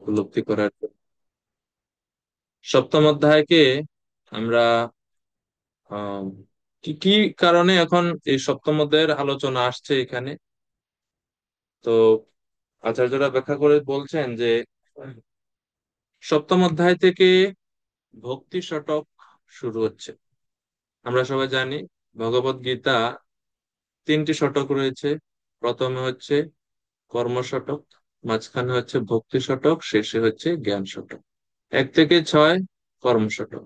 উপলব্ধি করার জন্য। সপ্তম অধ্যায়কে আমরা আহ কি কি কারণে এখন এই সপ্তম অধ্যায়ের আলোচনা আসছে এখানে, তো আচার্যরা ব্যাখ্যা করে বলছেন যে সপ্তম অধ্যায় থেকে ভক্তি শতক শুরু হচ্ছে। আমরা সবাই জানি ভগবত গীতা তিনটি শতক রয়েছে। প্রথমে হচ্ছে কর্ম শতক, মাঝখানে হচ্ছে ভক্তি শতক, শেষে হচ্ছে জ্ঞান শতক। 1 থেকে 6 কর্ম শতক,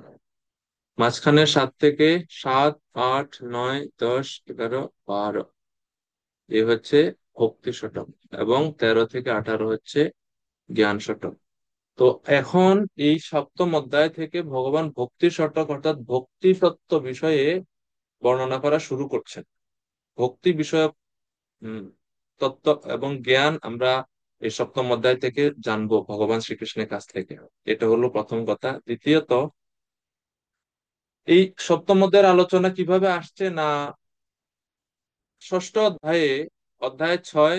মাঝখানে 7 থেকে 8, 9, 10, 11, 12 এ হচ্ছে ভক্তি শতক, এবং 13 থেকে 18 হচ্ছে জ্ঞান শতক। তো এখন এই সপ্তম অধ্যায় থেকে ভগবান ভক্তি শতক অর্থাৎ ভক্তি তত্ত্ব বিষয়ে বর্ণনা করা শুরু করছেন। ভক্তি বিষয়ক উম, তত্ত্ব এবং জ্ঞান আমরা এই সপ্তম অধ্যায় থেকে জানবো ভগবান শ্রীকৃষ্ণের কাছ থেকে। এটা হলো প্রথম কথা। দ্বিতীয়ত, এই সপ্তম অধ্যায়ের আলোচনা কিভাবে আসছে না, ষষ্ঠ অধ্যায়ে অধ্যায় 6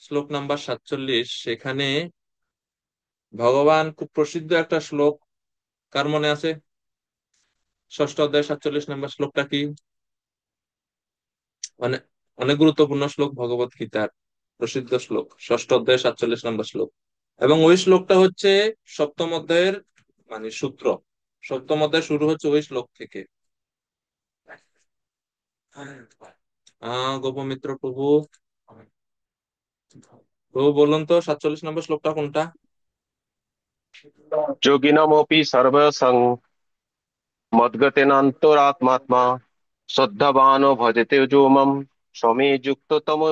শ্লোক নাম্বার 47, সেখানে ভগবান খুব প্রসিদ্ধ একটা শ্লোক, কার মনে আছে? ষষ্ঠ অধ্যায় 47 নম্বর শ্লোকটা কি? মানে অনেক গুরুত্বপূর্ণ শ্লোক, ভগবত গীতার প্রসিদ্ধ শ্লোক, ষষ্ঠ অধ্যায় 47 নম্বর শ্লোক। এবং ওই শ্লোকটা হচ্ছে সপ্তম অধ্যায়ের মানে সূত্র। সপ্তম অধ্যায় শুরু হচ্ছে ওই শ্লোক থেকে। গোপমিত্র প্রভু, প্রভু বলুন তো 47 নম্বর শ্লোকটা কোনটা? যোগিনমপি সর্বসং মদ্গতেনান্তরাত্মাত্মা শ্রদ্ধাবানো ভজতে যো মাম সমে যুক্ততম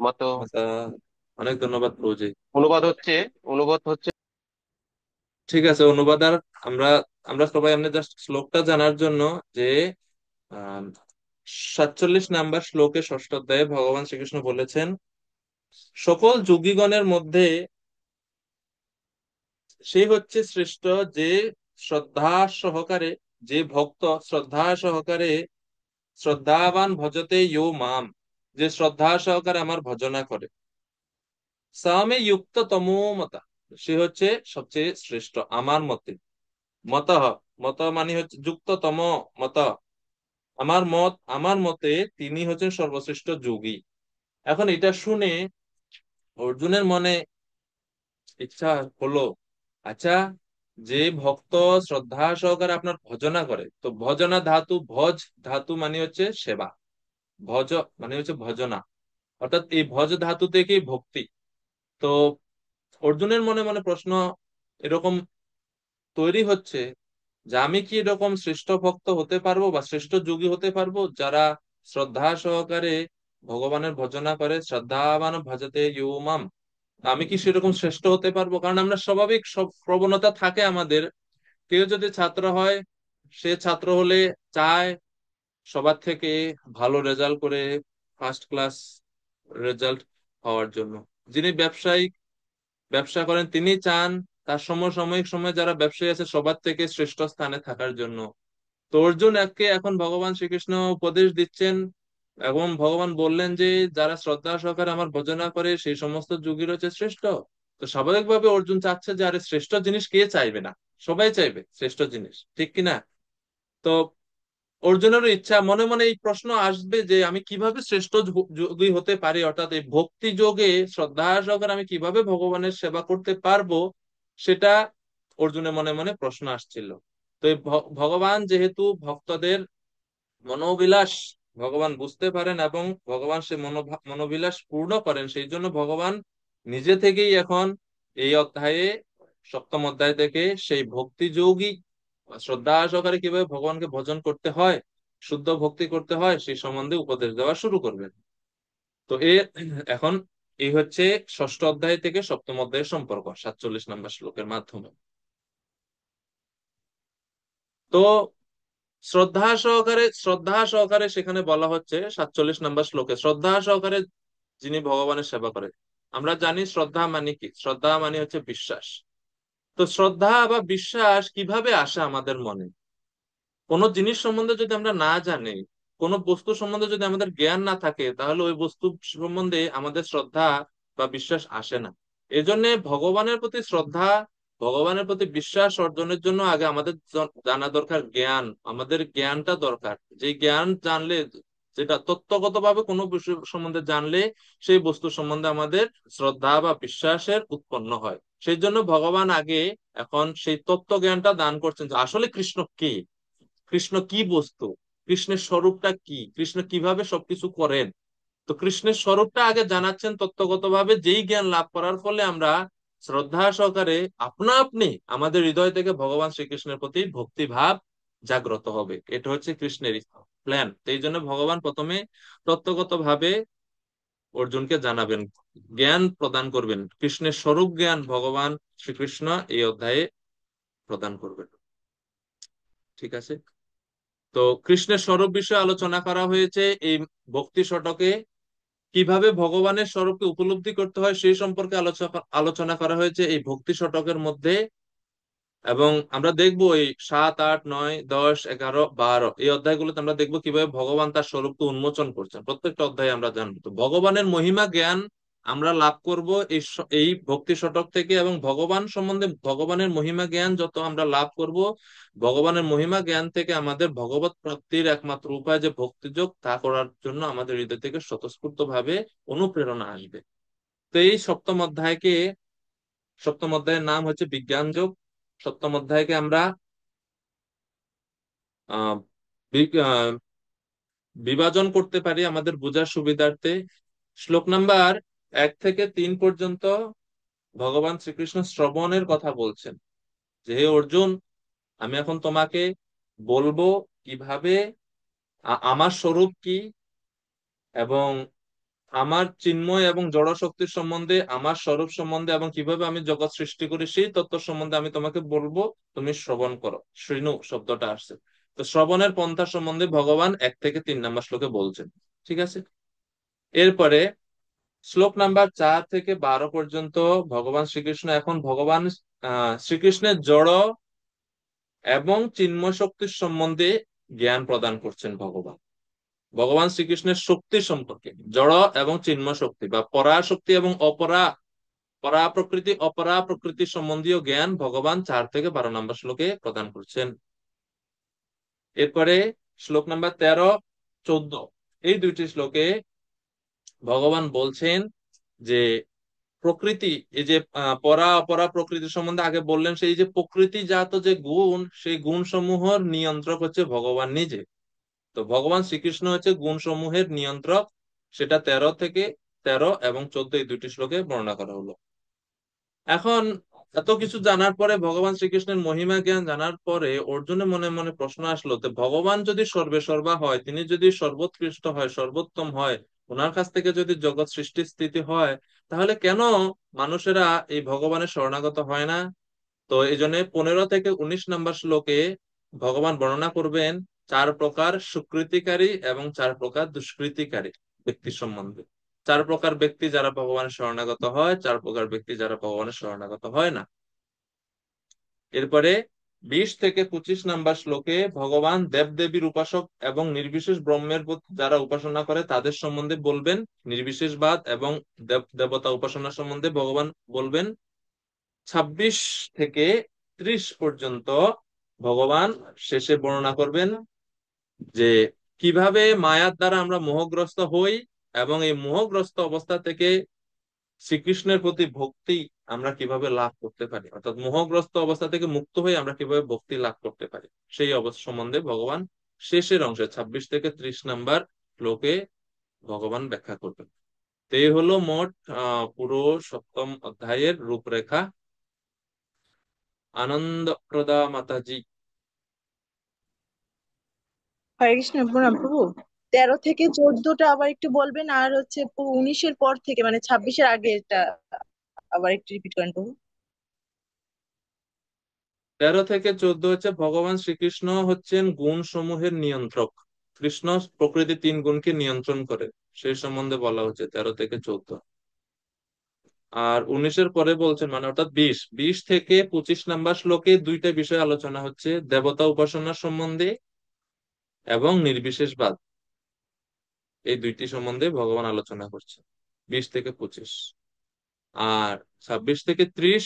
মত। আহ, অনেক ধন্যবাদ প্রভুজি। অনুবাদ হচ্ছে অনুবাদ হচ্ছে ঠিক আছে, অনুবাদ আর আমরা আমরা সবাই এমনি জাস্ট শ্লোকটা জানার জন্য যে আহ 47 নাম্বার শ্লোকে ষষ্ঠ অধ্যায়ে ভগবান শ্রীকৃষ্ণ বলেছেন, সকল যোগীগণের মধ্যে সে হচ্ছে শ্রেষ্ঠ, যে শ্রদ্ধা সহকারে, যে ভক্ত শ্রদ্ধা সহকারে, শ্রদ্ধাবান ভজতে ইয়ো মাম, যে শ্রদ্ধা সহকারে আমার ভজনা করে, সামে যুক্ত তমো মতা, সে হচ্ছে সবচেয়ে শ্রেষ্ঠ আমার মতে। মত, মত মানে হচ্ছে যুক্ততম মত, আমার মত, আমার মতে তিনি হচ্ছেন সর্বশ্রেষ্ঠ যোগী। এখন এটা শুনে অর্জুনের মনে ইচ্ছা হলো, আচ্ছা, যে ভক্ত শ্রদ্ধা সহকারে আপনার ভজনা করে, তো ভজনা ধাতু, ভজ ধাতু মানে হচ্ছে সেবা, ভজ মানে হচ্ছে ভজনা, অর্থাৎ এই ভজ ধাতু থেকেই ভক্তি। তো অর্জুনের মনে মনে প্রশ্ন এরকম তৈরি হচ্ছে যে আমি কি এরকম শ্রেষ্ঠ ভক্ত হতে পারবো বা শ্রেষ্ঠ যোগী হতে পারবো যারা শ্রদ্ধা সহকারে ভগবানের ভজনা করে, শ্রদ্ধাবান ভজতে ইউমাম, আমি কি সেরকম শ্রেষ্ঠ হতে পারবো? কারণ আমরা স্বাভাবিক সব প্রবণতা থাকে আমাদের। কেউ যদি ছাত্র হয়, সে ছাত্র হলে চায় সবার থেকে ভালো রেজাল্ট করে ফার্স্ট ক্লাস রেজাল্ট হওয়ার জন্য। যিনি ব্যবসায়ী ব্যবসা করেন তিনি চান তার সমসাময়িক সময় যারা ব্যবসায়ী আছে সবার থেকে শ্রেষ্ঠ স্থানে থাকার জন্য। তো অর্জুন একে এখন ভগবান শ্রীকৃষ্ণ উপদেশ দিচ্ছেন, এবং ভগবান বললেন যে যারা শ্রদ্ধা সহকারে আমার ভজনা করে সেই সমস্ত যোগীর হচ্ছে শ্রেষ্ঠ। তো স্বাভাবিকভাবে অর্জুন চাচ্ছে যে আরে শ্রেষ্ঠ জিনিস কে চাইবে না, সবাই চাইবে শ্রেষ্ঠ জিনিস, ঠিক কিনা? তো অর্জুনেরও ইচ্ছা, মনে মনে এই প্রশ্ন আসবে যে আমি কিভাবে শ্রেষ্ঠ যোগী হতে পারি, অর্থাৎ এই ভক্তি যোগে শ্রদ্ধা সহকারে আমি কিভাবে ভগবানের সেবা করতে পারবো, সেটা অর্জুনের মনে মনে প্রশ্ন আসছিল। তো এই ভগবান যেহেতু ভক্তদের মনোবিলাস ভগবান বুঝতে পারেন এবং ভগবান সে মনোবিলাস পূর্ণ করেন, সেই জন্য ভগবান নিজে থেকেই এখন এই অধ্যায়ে, সপ্তম অধ্যায় থেকে সেই ভক্তি যোগী শ্রদ্ধা সহকারে কিভাবে ভগবানকে ভজন করতে হয়, শুদ্ধ ভক্তি করতে হয় সেই সম্বন্ধে উপদেশ দেওয়া শুরু করবেন। তো এখন এই হচ্ছে ষষ্ঠ অধ্যায় থেকে সপ্তম অধ্যায়ের সম্পর্ক 47 নম্বর শ্লোকের মাধ্যমে। তো শ্রদ্ধা সহকারে সেখানে বলা হচ্ছে 47 নম্বর শ্লোকে, শ্রদ্ধা সহকারে যিনি ভগবানের সেবা করে। আমরা জানি শ্রদ্ধা মানে কি, শ্রদ্ধা মানে হচ্ছে বিশ্বাস। তো শ্রদ্ধা বা বিশ্বাস কিভাবে আসে আমাদের মনে? কোনো জিনিস সম্বন্ধে যদি আমরা না জানি, কোনো বস্তু সম্বন্ধে যদি আমাদের জ্ঞান না থাকে, তাহলে ওই বস্তু সম্বন্ধে আমাদের শ্রদ্ধা বা বিশ্বাস আসে না। এজন্য ভগবানের প্রতি শ্রদ্ধা, ভগবানের প্রতি বিশ্বাস অর্জনের জন্য আগে আমাদের জানা দরকার জ্ঞান। আমাদের জ্ঞানটা দরকার। যে জ্ঞান জানলে, যেটা তত্ত্বগতভাবে কোনো বিষয় সম্বন্ধে জানলে সেই বস্তু সম্বন্ধে আমাদের শ্রদ্ধা বা বিশ্বাসের উৎপন্ন হয়। সেই জন্য ভগবান আগে এখন সেই তত্ত্ব জ্ঞানটা দান করছেন যে আসলে কৃষ্ণ কে, কৃষ্ণ কি বস্তু, কৃষ্ণের স্বরূপটা কি, কৃষ্ণ কিভাবে সবকিছু করেন। তো কৃষ্ণের স্বরূপটা আগে জানাচ্ছেন তত্ত্বগতভাবে, যেই জ্ঞান লাভ করার ফলে আমরা শ্রদ্ধা সহকারে আপনা আপনি আমাদের হৃদয় থেকে ভগবান শ্রীকৃষ্ণের প্রতি ভক্তি ভাব জাগ্রত হবে। এটা হচ্ছে কৃষ্ণের প্ল্যান। এই জন্য ভগবান প্রথমে তত্ত্বগতভাবে অর্জুনকে জানাবেন, জ্ঞান প্রদান করবেন, কৃষ্ণের স্বরূপ জ্ঞান ভগবান শ্রীকৃষ্ণ এই অধ্যায়ে প্রদান করবেন। ঠিক আছে। তো কৃষ্ণের স্বরূপ বিষয়ে আলোচনা করা হয়েছে এই ভক্তি শতকে। কিভাবে ভগবানের স্বরূপকে উপলব্ধি করতে হয় সেই সম্পর্কে আলোচনা করা হয়েছে এই ভক্তি শতকের মধ্যে। এবং আমরা দেখবো এই 7, 8, 9, 10, 11, 12 এই অধ্যায়গুলোতে আমরা দেখবো কিভাবে ভগবান তার স্বরূপকে উন্মোচন করছেন। প্রত্যেকটা অধ্যায়ে আমরা জানবো তো ভগবানের মহিমা জ্ঞান আমরা লাভ করব এই ভক্তি শতক থেকে। এবং ভগবান সম্বন্ধে ভগবানের মহিমা জ্ঞান যত আমরা লাভ করব, ভগবানের মহিমা জ্ঞান থেকে আমাদের ভগবত প্রাপ্তির একমাত্র উপায় যে ভক্তিযোগ, তা করার জন্য আমাদের হৃদয় থেকে স্বতঃস্ফূর্ত ভাবে অনুপ্রেরণা আসবে। তো এই সপ্তম অধ্যায়ের নাম হচ্ছে বিজ্ঞান যোগ। সপ্তম অধ্যায়কে আমরা আহ বিভাজন করতে পারি আমাদের বোঝার সুবিধার্থে। শ্লোক নাম্বার 1 থেকে 3 পর্যন্ত ভগবান শ্রীকৃষ্ণ শ্রবণের কথা বলছেন যে হে অর্জুন, আমি এখন তোমাকে বলবো কিভাবে আমার স্বরূপ কি, এবং আমার চিন্ময় এবং জড় শক্তির সম্বন্ধে, আমার স্বরূপ সম্বন্ধে, এবং কিভাবে আমি জগৎ সৃষ্টি করি সেই তত্ত্ব সম্বন্ধে আমি তোমাকে বলবো, তুমি শ্রবণ করো। শৃণু শব্দটা আসছে। তো শ্রবণের পন্থা সম্বন্ধে ভগবান 1 থেকে 3 নম্বর শ্লোকে বলছেন। ঠিক আছে। এরপরে শ্লোক নাম্বার 4 থেকে 12 পর্যন্ত ভগবান শ্রীকৃষ্ণ এখন ভগবান শ্রীকৃষ্ণের জড় এবং চিন্ময় শক্তির সম্বন্ধে জ্ঞান প্রদান করছেন। ভগবান ভগবান শ্রীকৃষ্ণের শক্তি সম্পর্কে, জড় এবং চিন্ময় শক্তি বা পরা শক্তি এবং পরা প্রকৃতি অপরা প্রকৃতি সম্বন্ধীয় জ্ঞান ভগবান 4 থেকে 12 নম্বর শ্লোকে প্রদান করছেন। এরপরে শ্লোক নাম্বার 13, 14 এই দুইটি শ্লোকে ভগবান বলছেন যে প্রকৃতি, এই যে পরা অপরা প্রকৃতি সম্বন্ধে আগে বললেন, সেই যে প্রকৃতি জাত যে গুণ, সেই গুণ সমূহের নিয়ন্ত্রক হচ্ছে ভগবান নিজে। তো ভগবান শ্রীকৃষ্ণ হচ্ছে গুণ সমূহের নিয়ন্ত্রক। সেটা 13 এবং 14 এই দুইটি শ্লোকে বর্ণনা করা হলো। এখন এত কিছু জানার পরে, ভগবান শ্রীকৃষ্ণের মহিমা জ্ঞান জানার পরে অর্জুনের মনে মনে প্রশ্ন আসলো, তো ভগবান যদি সর্বে সর্বা হয়, তিনি যদি সর্বোৎকৃষ্ট হয়, সর্বোত্তম হয়, ওনার কাছ থেকে যদি জগৎ সৃষ্টি স্থিতি হয়, তাহলে কেন মানুষেরা এই ভগবানের শরণাগত হয় না? তো এই জন্য 15 থেকে 19 নম্বর শ্লোকে ভগবান বর্ণনা করবেন 4 প্রকার সুকৃতিকারী এবং 4 প্রকার দুষ্কৃতিকারী ব্যক্তি সম্বন্ধে। 4 প্রকার ব্যক্তি যারা ভগবানের শরণাগত হয়, 4 প্রকার ব্যক্তি যারা ভগবানের শরণাগত হয় না। এরপরে 20 থেকে 25 নম্বর শ্লোকে ভগবান দেবদেবীর উপাসক এবং নির্বিশেষ ব্রহ্মের যারা উপাসনা করে তাদের সম্বন্ধে বলবেন, নির্বিশেষবাদ এবং দেবতা উপাসনা সম্বন্ধে ভগবান বলবেন। 26 থেকে 30 পর্যন্ত ভগবান শেষে বর্ণনা করবেন যে কিভাবে মায়ার দ্বারা আমরা মোহগ্রস্ত হই, এবং এই মোহগ্রস্ত অবস্থা থেকে শ্রীকৃষ্ণের প্রতি ভক্তি আমরা কিভাবে লাভ করতে পারি, অর্থাৎ মোহগ্রস্ত অবস্থা থেকে মুক্ত হয়ে আমরা কিভাবে ভক্তি লাভ করতে পারি, সেই অবস্থা সম্বন্ধে ভগবান শেষের অংশে 26 থেকে 30 নম্বর শ্লোকে ভগবান ব্যাখ্যা করবেন। তো এই হলো মোট পুরো সপ্তম অধ্যায়ের রূপরেখা। আনন্দপ্রদা মাতাজি। হরে কৃষ্ণ প্রণাম প্রভু। 13 থেকে 14টা আবার একটু বলবেন, আর হচ্ছে 19-এর পর থেকে মানে 26-এর আগে এটা আবার একটু রিপিট করেন প্রভু। 13 থেকে 14 হচ্ছে ভগবান শ্রীকৃষ্ণ হচ্ছেন গুণ সমূহের নিয়ন্ত্রক। কৃষ্ণ প্রকৃতি 3 গুণকে নিয়ন্ত্রণ করে, সেই সম্বন্ধে বলা হচ্ছে 13 থেকে 14। আর 19-এর পরে বলছেন, মানে অর্থাৎ 20 থেকে 25 নম্বর শ্লোকে দুইটা বিষয় আলোচনা হচ্ছে, দেবতা উপাসনা সম্বন্ধে এবং নির্বিশেষবাদ। এই দুইটি সম্বন্ধে ভগবান আলোচনা করছে 20 থেকে 25। আর 26 থেকে 30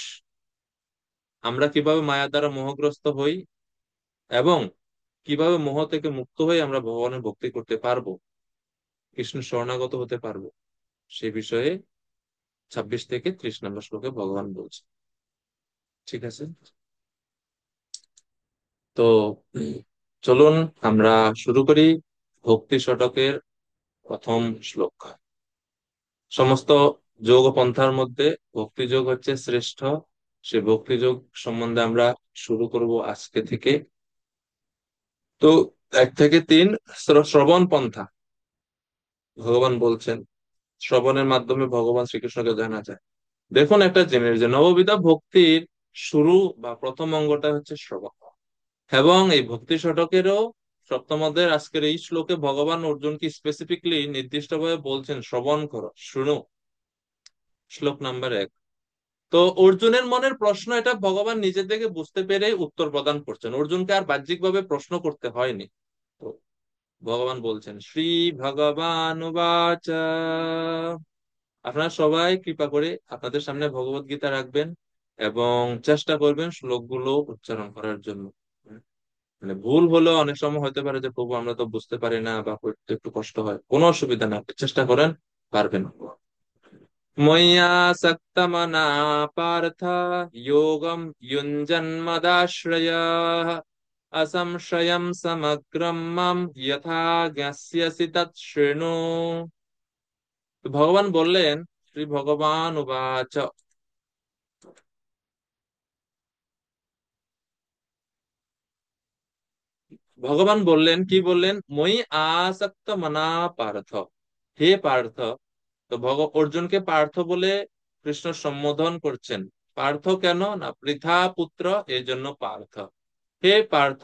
আমরা কিভাবে মায়া দ্বারা মোহগ্রস্ত হই এবং কিভাবে মোহ থেকে মুক্ত হয়ে আমরা ভগবানের ভক্তি করতে পারবো, কৃষ্ণ শরণাগত হতে পারবো, সে বিষয়ে 26 থেকে 30 নম্বর শ্লোকে ভগবান বলছে। ঠিক আছে, তো চলুন আমরা শুরু করি ভক্তি শতকের প্রথম শ্লোক। সমস্ত যোগ পন্থার মধ্যে ভক্তি যোগ হচ্ছে শ্রেষ্ঠ। সে ভক্তি যোগ সম্বন্ধে আমরা শুরু করব আজকে থেকে। তো 1 থেকে 3 শ্রবণ পন্থা, ভগবান বলছেন শ্রবণের মাধ্যমে ভগবান শ্রীকৃষ্ণকে জানা যায়। দেখুন একটা জিনিস, যে নববিধা ভক্তির শুরু বা প্রথম অঙ্গটা হচ্ছে শ্রবণ। এবং এই ভক্তি শতকেরও সপ্তম অধ্যায়ের আজকের এই শ্লোকে ভগবান অর্জুনকে স্পেসিফিকলি নির্দিষ্টভাবে বলছেন শ্রবণ করো, শুনো। শ্লোক নাম্বার 1। তো অর্জুনের মনের প্রশ্ন এটা ভগবান নিজে থেকে বুঝতে পেরে উত্তর প্রদান করছেন, অর্জুনকে আর বাহ্যিকভাবে প্রশ্ন করতে হয়নি। তো ভগবান বলছেন শ্রী ভগবান উবাচ, আপনারা সবাই কৃপা করে আপনাদের সামনে ভগবত গীতা রাখবেন এবং চেষ্টা করবেন শ্লোকগুলো উচ্চারণ করার জন্য। মানে ভুল হলেও অনেক সময় হতে পারে যে প্রভু আমরা তো বুঝতে পারি না বা পড়তে একটু কষ্ট হয়, কোনো অসুবিধা না, চেষ্টা করেন, পারবেন। ময়্যাসক্তমনা পার্থ যোগম युञ्जन्मदाश्रयः असंशयं समग्रं মাম যথা জ্ঞাস্যসি তৎ শৃণু। তো ভগবান বললেন, শ্রী ভগবান উবাচ, ভগবান বললেন, কি বললেন, মই আসক্ত মনা পার্থ, হে পার্থ। তো অর্জুনকে পার্থ বলে কৃষ্ণ সম্বোধন করছেন। পার্থ কেন না, পৃথা পুত্র, এই জন্য পার্থ। হে পার্থ,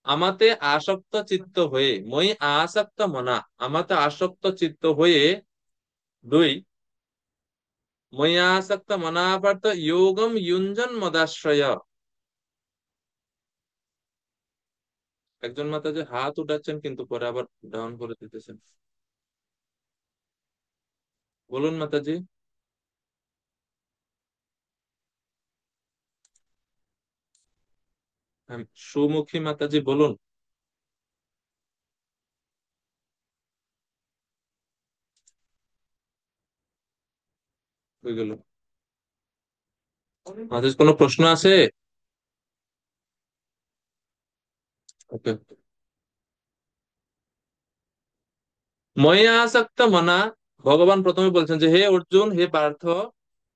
আমাতে আসক্ত চিত্ত হয়ে, মই আসক্ত মনা, আমাতে আসক্ত চিত্ত হয়ে, 2, মই আসক্ত মনা পার্থ যোগম युञ्जन মদাশ্রয়। একজন মাতাজি হাত উঠাচ্ছেন কিন্তু পরে আবার ডাউন করে দিতেছেন, বলুন মাতাজি। সুমুখী মাতাজি বলুন। হয়ে গেল। মাতাজি কোনো প্রশ্ন আছে? ওকে। ময়ে আসক্ত মনা, ভগবান প্রথমে বলছেন যে হে অর্জুন, হে পার্থ,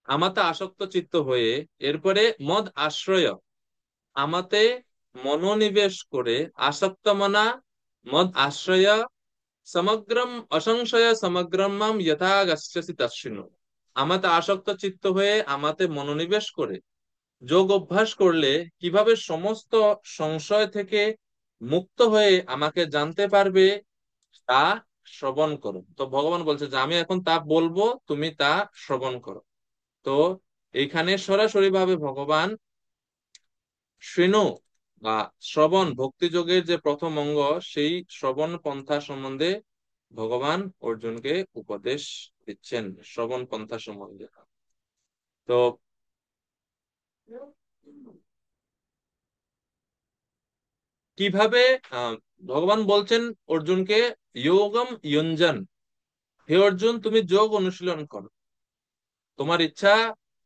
আমাতে আসক্ত চিত্ত হয়ে, এরপরে মদ আশ্রয়, আমাতে মনোনিবেশ করে, আসক্ত মনা মদ আশ্রয়, সমগ্রম অসংশয় সমগ্রম মাম যথা গচ্ছসি তচ্ছিন্ন। আমাতে আসক্ত চিত্ত হয়ে আমাতে মনোনিবেশ করে যোগ অভ্যাস করলে কিভাবে সমস্ত সংশয় থেকে মুক্ত হয়ে আমাকে জানতে পারবে, তা শ্রবণ করো। তো ভগবান বলছে যে আমি এখন তা বলবো, তুমি তা শ্রবণ করো। তো এইখানে সরাসরি ভাবে ভগবান শৃণু বা শ্রবণ ভক্তিযোগের যে প্রথম অঙ্গ, সেই শ্রবণ পন্থা সম্বন্ধে ভগবান অর্জুনকে উপদেশ দিচ্ছেন, শ্রবণ পন্থা সম্বন্ধে। তো কিভাবে আহ, ভগবান বলছেন অর্জুনকে যোগম ইয়ঞ্জন, হে অর্জুন তুমি যোগ অনুশীলন করো, তোমার ইচ্ছা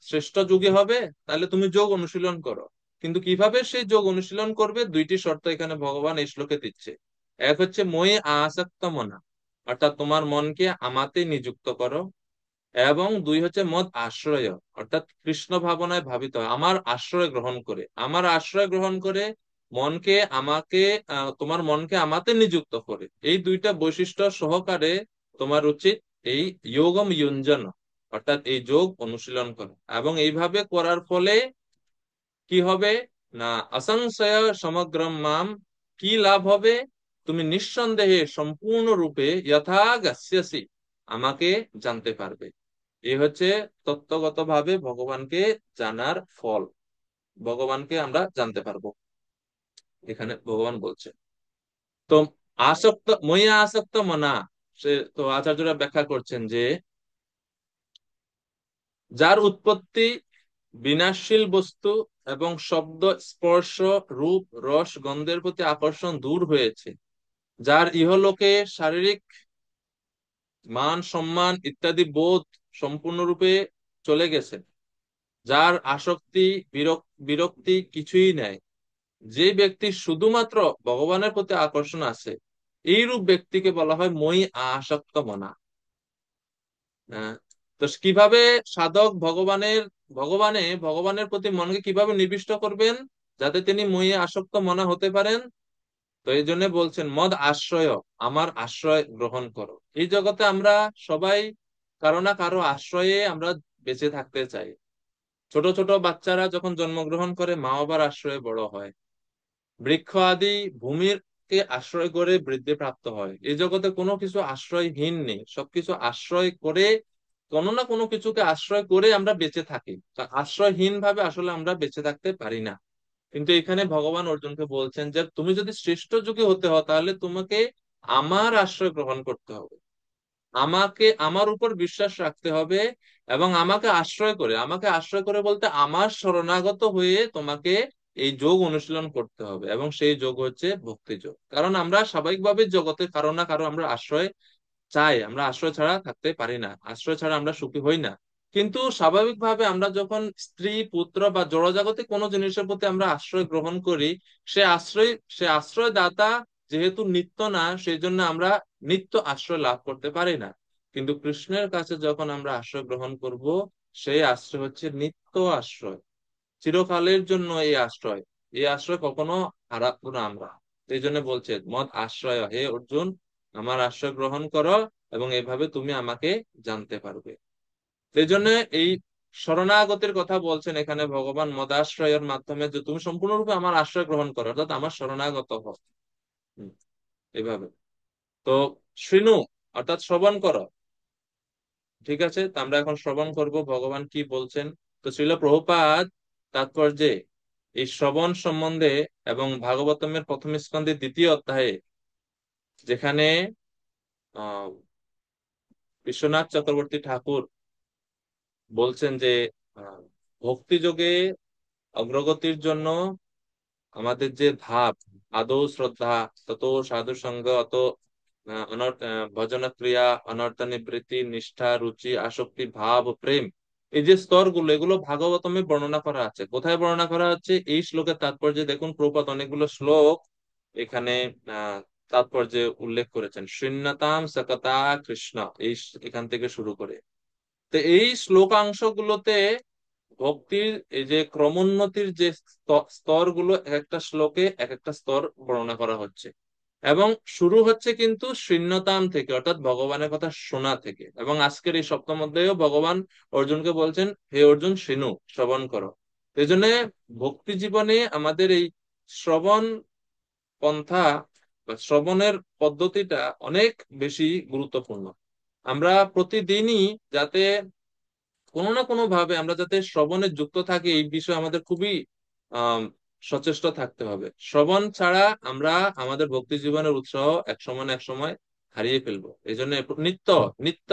শ্রেষ্ঠ যোগী হবে, তাহলে তুমি যোগ অনুশীলন করো। কিন্তু কিভাবে সেই যোগ অনুশীলন করবে, 2টি শর্ত এখানে ভগবান এই শ্লোকে দিচ্ছে। এক হচ্ছে মই আসক্ত মনা, অর্থাৎ তোমার মনকে আমাতে নিযুক্ত করো। এবং 2 হচ্ছে মদ আশ্রয়, অর্থাৎ কৃষ্ণ ভাবনায় ভাবিত হয়, আমার আশ্রয় গ্রহণ করে, আমার আশ্রয় গ্রহণ করে মনকে আমাকে তোমার মনকে আমাতে নিযুক্ত করে, এই 2টা বৈশিষ্ট্য সহকারে তোমার উচিত এই যোগম ইয়ঞ্জন, অর্থাৎ এই যোগ অনুশীলন করা। এবং এইভাবে করার ফলে কি হবে না, অসংশয় সমগ্রম মাম, কি লাভ হবে, তুমি নিঃসন্দেহে সম্পূর্ণরূপে যথা গচ্ছসি, আমাকে জানতে পারবে। এই হচ্ছে তত্ত্বগতভাবে ভগবানকে জানার ফল, ভগবানকে আমরা জানতে পারবো, এখানে ভগবান বলছে। তো আসক্ত মইয়া আসক্ত মনা, সে তো আচার্যরা ব্যাখ্যা করছেন যে যার উৎপত্তি বিনাশশীল বস্তু এবং শব্দ স্পর্শ রূপ রস গন্ধের প্রতি আকর্ষণ দূর হয়েছে, যার ইহলোকে শারীরিক মান সম্মান ইত্যাদি বোধ সম্পূর্ণরূপে চলে গেছে, যার আসক্তি বিরক্তি কিছুই নাই, যে ব্যক্তি শুধুমাত্র ভগবানের প্রতি আকর্ষণ আছে, এইরূপ ব্যক্তিকে বলা হয় মই আসক্ত মনা। আহ, তো কিভাবে সাধক ভগবানের প্রতি মনকে কিভাবে নিবিষ্ট করবেন যাতে তিনি মই আসক্ত মনা হতে পারেন? তো এই জন্য বলছেন মদ আশ্রয়, আমার আশ্রয় গ্রহণ করো। এই জগতে আমরা সবাই কারো না কারো আশ্রয়ে আমরা বেঁচে থাকতে চাই। ছোট ছোট বাচ্চারা যখন জন্মগ্রহণ করে মা বাবার আশ্রয়ে বড় হয়, বৃক্ষ আদি ভূমির কে আশ্রয় করে বৃদ্ধি প্রাপ্ত হয়। এই জগতে কোনো কিছু আশ্রয়হীন নেই, সবকিছু আশ্রয় করে, কোনো না কোনো কিছুকে আশ্রয় করে আমরা বেঁচে থাকি। তা আশ্রয়হীন ভাবে আসলে আমরা বেঁচে থাকতে পারি না। কিন্তু এখানে ভগবান অর্জুনকে বলছেন যে তুমি যদি শ্রেষ্ঠ যোগী হতে হও তাহলে তোমাকে আমার আশ্রয় গ্রহণ করতে হবে, আমাকে আমার উপর বিশ্বাস রাখতে হবে, এবং আমাকে আশ্রয় করে বলতে আমার শরণাগত হয়ে তোমাকে এই যোগ অনুশীলন করতে হবে, এবং সেই যোগ হচ্ছে ভক্তি যোগ। কারণ আমরা স্বাভাবিকভাবে জগতে কারো না কারো আমরা আশ্রয় চাই, আমরা আশ্রয় ছাড়া থাকতে পারি না, আশ্রয় ছাড়া আমরা সুখী হই না। কিন্তু স্বাভাবিকভাবে আমরা যখন স্ত্রী পুত্র বা জড়জাগতিক কোনো জিনিসের প্রতি আমরা আশ্রয় গ্রহণ করি, সে আশ্রয় দাতা যেহেতু নিত্য না, সেই জন্য আমরা নিত্য আশ্রয় লাভ করতে পারি না। কিন্তু কৃষ্ণের কাছে যখন আমরা আশ্রয় গ্রহণ করব, সেই আশ্রয় হচ্ছে নিত্য আশ্রয়, চিরকালের জন্য এই আশ্রয় কখনো হারাবো না আমরা। এই জন্য বলছে মত আশ্রয়, হে অর্জুন আমার আশ্রয় গ্রহণ করো, এবং এভাবে তুমি আমাকে জানতে পারবে। এই জন্য এই শরণাগতির কথা বলছেন এখানে ভগবান, মদাশ্রয়ের মাধ্যমে যে তুমি সম্পূর্ণরূপে আমার আশ্রয় গ্রহণ করো, অর্থাৎ আমার শরণাগত হও। হুম, এইভাবে। তো শৃণু অর্থাৎ শ্রবণ করো। ঠিক আছে, তো আমরা এখন শ্রবণ করব ভগবান কি বলছেন। তো শ্রীল প্রভুপাদ তাৎপর্যে এই শ্রবণ সম্বন্ধে এবং ভাগবতমের প্রথম স্কন্ধের দ্বিতীয় অধ্যায়ে, যেখানে আহ বিশ্বনাথ চক্রবর্তী ঠাকুর বলছেন যে আহ, ভক্তি যোগে অগ্রগতির জন্য আমাদের যে ধাপ, আদৌ শ্রদ্ধা, তত সাধু সঙ্গ, অত ভজন ক্রিয়া, অনর্থ নিবৃত্তি, নিষ্ঠা, রুচি, আসক্তি, ভাব, প্রেম, এই যে স্তরগুলো এগুলো ভাগবতমে বর্ণনা করা আছে। কোথায় বর্ণনা করা হচ্ছে? এই শ্লোকের তাৎপর্যে দেখুন, প্রপাত অনেকগুলো শ্লোক এখানে আহ তাৎপর্যে উল্লেখ করেছেন। শূন্যতাম সকতা কৃষ্ণ, এখান থেকে শুরু করে। তো এই শ্লোকাংশ গুলোতে ভক্তির এই যে ক্রমোন্নতির যে স্তরগুলো এক একটা শ্লোকে এক একটা স্তর বর্ণনা করা হচ্ছে, এবং শুরু হচ্ছে কিন্তু শূন্যতাম থেকে, অর্থাৎ ভগবানের কথা শোনা থেকে। এবং আজকের এই সপ্তম অধ্যায়েও ভগবান অর্জুনকে বলছেন হে অর্জুন শৃণু, শ্রবণ করো। এই জন্য ভক্তি জীবনে আমাদের এই শ্রবণ পন্থা বা শ্রবণের পদ্ধতিটা অনেক বেশি গুরুত্বপূর্ণ। আমরা প্রতিদিনই যাতে কোনো না কোনো ভাবে আমরা যাতে শ্রবণে যুক্ত থাকি, এই বিষয়ে আমাদের খুবই আহ সচেষ্ট থাকতে হবে। শ্রবণ ছাড়া আমরা আমাদের ভক্তি জীবনের উৎসাহ এক সময় না এক সময় হারিয়ে ফেলবো। এই জন্য নিত্য নিত্য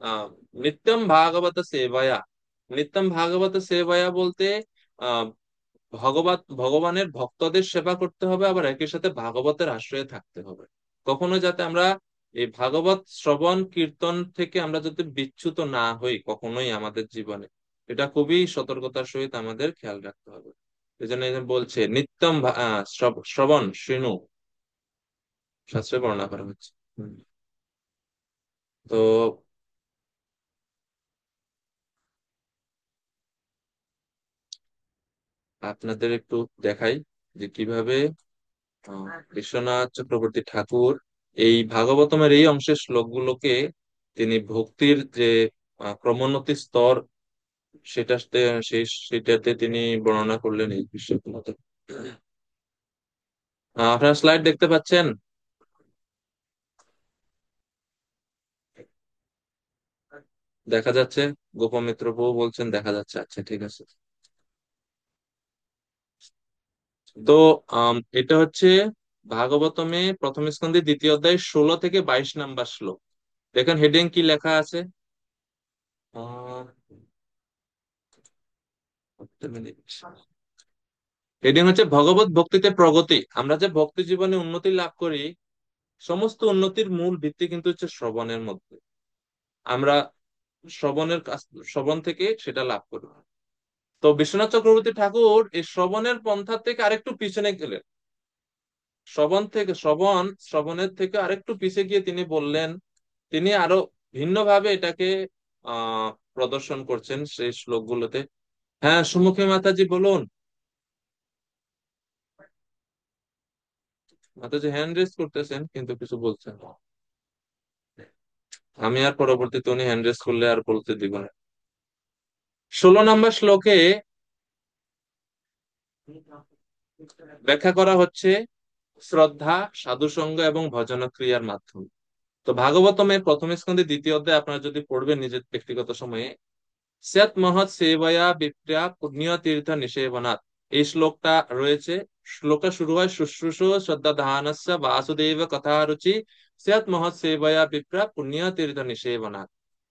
আহ নিত্যম ভাগবত সেবায়া বলতে আহ ভগবানের ভক্তদের সেবা করতে হবে, আবার একই সাথে ভাগবতের আশ্রয়ে থাকতে হবে। কখনো যাতে আমরা এই ভাগবত শ্রবণ কীর্তন থেকে আমরা যাতে বিচ্যুত না হই কখনোই আমাদের জীবনে, এটা খুবই সতর্কতার সহিত আমাদের খেয়াল রাখতে হবে। এই জন্য এখানে বলছে নিত্যম শ্রবণ শৃণু, শাস্ত্রে বর্ণনা করা হচ্ছে। হুম। তো আপনাদের একটু দেখাই যে কিভাবে বিশ্বনাথ চক্রবর্তী ঠাকুর এই ভাগবতমের এই অংশের শ্লোকগুলোকে তিনি ভক্তির যে ক্রমোন্নতি স্তর সেটাতে সেটাতে তিনি বর্ণনা করলেন এই বিষয়গুলোতে। আপনারা স্লাইড দেখতে পাচ্ছেন? দেখা যাচ্ছে? গোপমিত্র প্রভু বলছেন দেখা যাচ্ছে, আচ্ছা ঠিক আছে। তো এটা হচ্ছে ভাগবতমে প্রথম স্কন্ধে দ্বিতীয় অধ্যায় 16 থেকে 22 নাম্বার শ্লোক। দেখেন হেডিং কি লেখা আছে। হেডিং হচ্ছে ভগবত ভক্তিতে প্রগতি। আমরা যে ভক্তি জীবনে উন্নতি লাভ করি, সমস্ত উন্নতির মূল ভিত্তি কিন্তু হচ্ছে শ্রবণের মধ্যে। আমরা শ্রবণের কাছ শ্রবণ থেকে সেটা লাভ করি। তো বিশ্বনাথ চক্রবর্তী ঠাকুর এই শ্রবণের পন্থা থেকে আরেকটু পিছনে গেলেন। শ্রবণের থেকে আরেকটু পিছিয়ে গিয়ে তিনি বললেন, তিনি আরো ভিন্নভাবে এটাকে আহ প্রদর্শন করছেন সেই শ্লোকগুলোতে। হ্যাঁ, সুমুখী মাতাজি বলুন। মাতাজি হ্যান্ড রেজ করতেছেন কিন্তু কিছু বলছেন না। আমি আর পরবর্তীতে উনি হ্যান্ড রেজ করলে আর বলতে দিব না। 16 নম্বর শ্লোকে ব্যাখ্যা করা হচ্ছে শ্রদ্ধা, সাধুসঙ্গ এবং ভজন ক্রিয়ার মাধ্যমে। তো ভাগবতমের প্রথম স্কন্ধে দ্বিতীয় অধ্যায় আপনারা যদি পড়বেন নিজের ব্যক্তিগত সময়ে, স্যাত মহৎ সেবয়া বিপ্রা পুণ্য তীর্থ নিষেবনাথ, এই শ্লোকটা রয়েছে। শ্লোকটা শুরু হয় শুশ্রূষ শ্রদ্ধা ধানস্য বাসুদেব কথারুচি স্যাত মহৎ সেবয়া বিপ্রা পুণ্য তীর্থ নিষেবনাথ।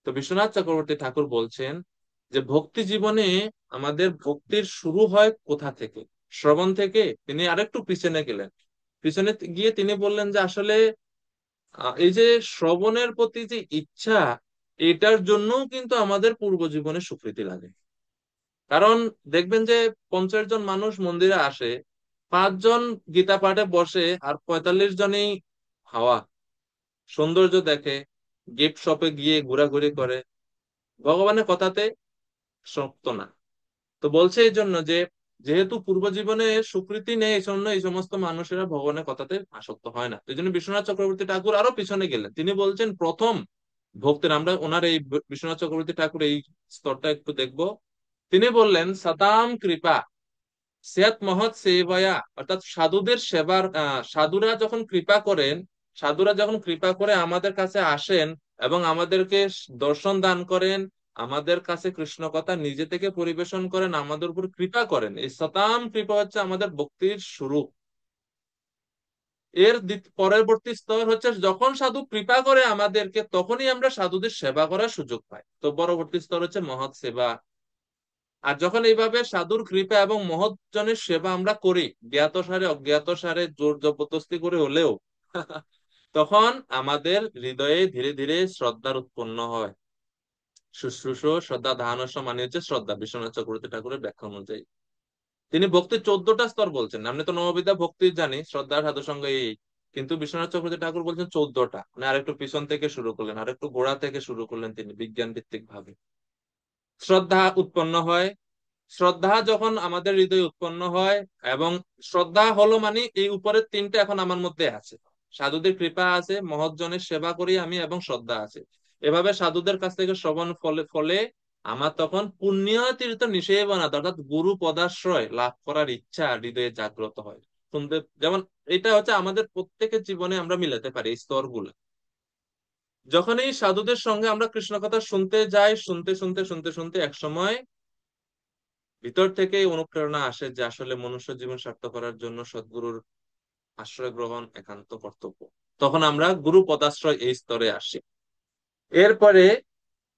তো বিশ্বনাথ চক্রবর্তী ঠাকুর বলছেন যে ভক্তি জীবনে আমাদের ভক্তির শুরু হয় কোথা থেকে? শ্রবণ থেকে। তিনি আরেকটু পিছনে গেলেন। পিছনে গিয়ে তিনি বললেন যে আসলে এই যে শ্রবণের প্রতি যে ইচ্ছা, এটার জন্যও কিন্তু আমাদের পূর্ব জীবনে স্বীকৃতি লাগে। কারণ দেখবেন যে 50 জন মানুষ মন্দিরে আসে, 5 জন গীতা পাঠে বসে আর 45 জনই হাওয়া সৌন্দর্য দেখে, গিফট শপে গিয়ে ঘোরাঘুরি করে, ভগবানের কথাতে শক্ত না। তো বলছে এই জন্য যে যেহেতু পূর্ব জীবনে স্বীকৃতি নেই, এই জন্য এই সমস্ত মানুষেরা ভগবানের কথাতে আসক্ত হয় না। এই জন্য বিশ্বনাথ চক্রবর্তী ঠাকুর আরো পিছনে গেলেন। তিনি বলছেন প্রথম ভক্তের, আমরা ওনার এই বিশ্বনাথ চক্রবর্তী ঠাকুর এই স্তরটা একটু দেখবো। তিনি বললেন সতাম কৃপা সেত মহৎ সেবয়া, অর্থাৎ সাধুদের সেবার সাধুরা যখন কৃপা করেন, সাধুরা যখন কৃপা করে আমাদের কাছে আসেন এবং আমাদেরকে দর্শন দান করেন, আমাদের কাছে কৃষ্ণ কথা নিজে থেকে পরিবেশন করেন, আমাদের উপর কৃপা করেন, এই সতাম কৃপা হচ্ছে আমাদের ভক্তির শুরু। এর পরবর্তী স্তর হচ্ছে যখন সাধু কৃপা করে আমাদেরকে, তখনই আমরা সাধুদের সেবা করার সুযোগ পাই। তো পরবর্তী স্তর হচ্ছে মহৎ সেবা। আর যখন এইভাবে সাধুর কৃপা এবং মহৎ জনের সেবা আমরা করি, জ্ঞাত সারে অজ্ঞাত সারে জোর জবরদস্তি করে হলেও, তখন আমাদের হৃদয়ে ধীরে ধীরে শ্রদ্ধার উৎপন্ন হয়। শুশ্রূষ শ্রদ্ধা ধানস মানে হচ্ছে শ্রদ্ধা, বিশ্বনাথ চক্রবর্তী ঠাকুরের ব্যাখ্যা অনুযায়ী। তিনি ভক্তির 14টা স্তর বলছেন। আমরা তো নববিদ্যা ভক্তি জানি, শ্রদ্ধা সাধু সঙ্গ এই, কিন্তু বিশ্বনাথ চক্রবর্তী ঠাকুর বলছেন 14টা, মানে আরেকটু পিছন থেকে শুরু করলেন, আরেকটু গোড়া থেকে শুরু করলেন তিনি বিজ্ঞান ভিত্তিক ভাবে। শ্রদ্ধা উৎপন্ন হয়। শ্রদ্ধা যখন আমাদের হৃদয়ে উৎপন্ন হয়, এবং শ্রদ্ধা হলো মানে এই উপরের তিনটে এখন আমার মধ্যে আছে, সাধুদের কৃপা আছে, মহৎ জনের সেবা করি আমি, এবং শ্রদ্ধা আছে। এভাবে সাধুদের কাছ থেকে শ্রবণ ফলে ফলে আমার তখন পুণ্য তীর্থ নিষেবনা, অর্থাৎ গুরু পদাশ্রয় লাভ করার ইচ্ছা হৃদয়ে জাগ্রত হয়। শুনতে যেমন এটা হচ্ছে আমাদের প্রত্যেকের জীবনে আমরা মিলাতে পারি এই স্তরগুলো। যখন এই সাধুদের সঙ্গে আমরা কৃষ্ণ কথা শুনতে যাই, শুনতে শুনতে শুনতে শুনতে এক সময় ভিতর থেকে অনুপ্রেরণা আসে যে আসলে মনুষ্য জীবন সার্থক করার জন্য সদ্গুরুর আশ্রয় গ্রহণ একান্ত কর্তব্য। তখন আমরা গুরু পদাশ্রয় এই স্তরে আসি। এরপরে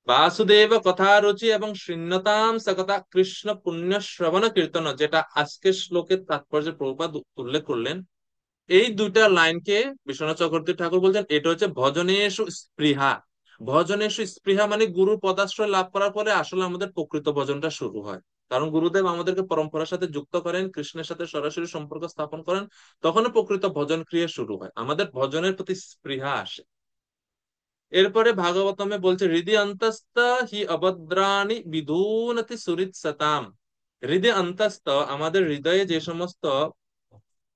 বাসুদেব কথা রুচি এবং শৃণ্যতাম সকথা কৃষ্ণ পুণ্য শ্রবণ কীর্তন, যেটা আজকের শ্লোকের তাৎপর্য প্রভুপাদ উল্লেখ করলেন, এই দুইটা লাইনকে বিশ্বনাথ চক্রবর্তী ঠাকুর বলছেন এটা হচ্ছে ভজনেষু স্পৃহা। ভজনেষু স্পৃহা মানে গুরুর পদাশ্রয় লাভ করার পরে আসলে আমাদের প্রকৃত ভজনটা শুরু হয়। কারণ গুরুদেব আমাদেরকে পরম্পরার সাথে যুক্ত করেন, কৃষ্ণের সাথে সরাসরি সম্পর্ক স্থাপন করেন, তখনই প্রকৃত ভজন ক্রিয়া শুরু হয়, আমাদের ভজনের প্রতি স্পৃহা আসে। এরপরে ভাগবতমে বলছে হৃদয় অন্তস্থ হি অভদ্রাণি বিধূনতি সুরিত সতাম। হৃদয় অন্তস্থ আমাদের হৃদয়ে যে সমস্ত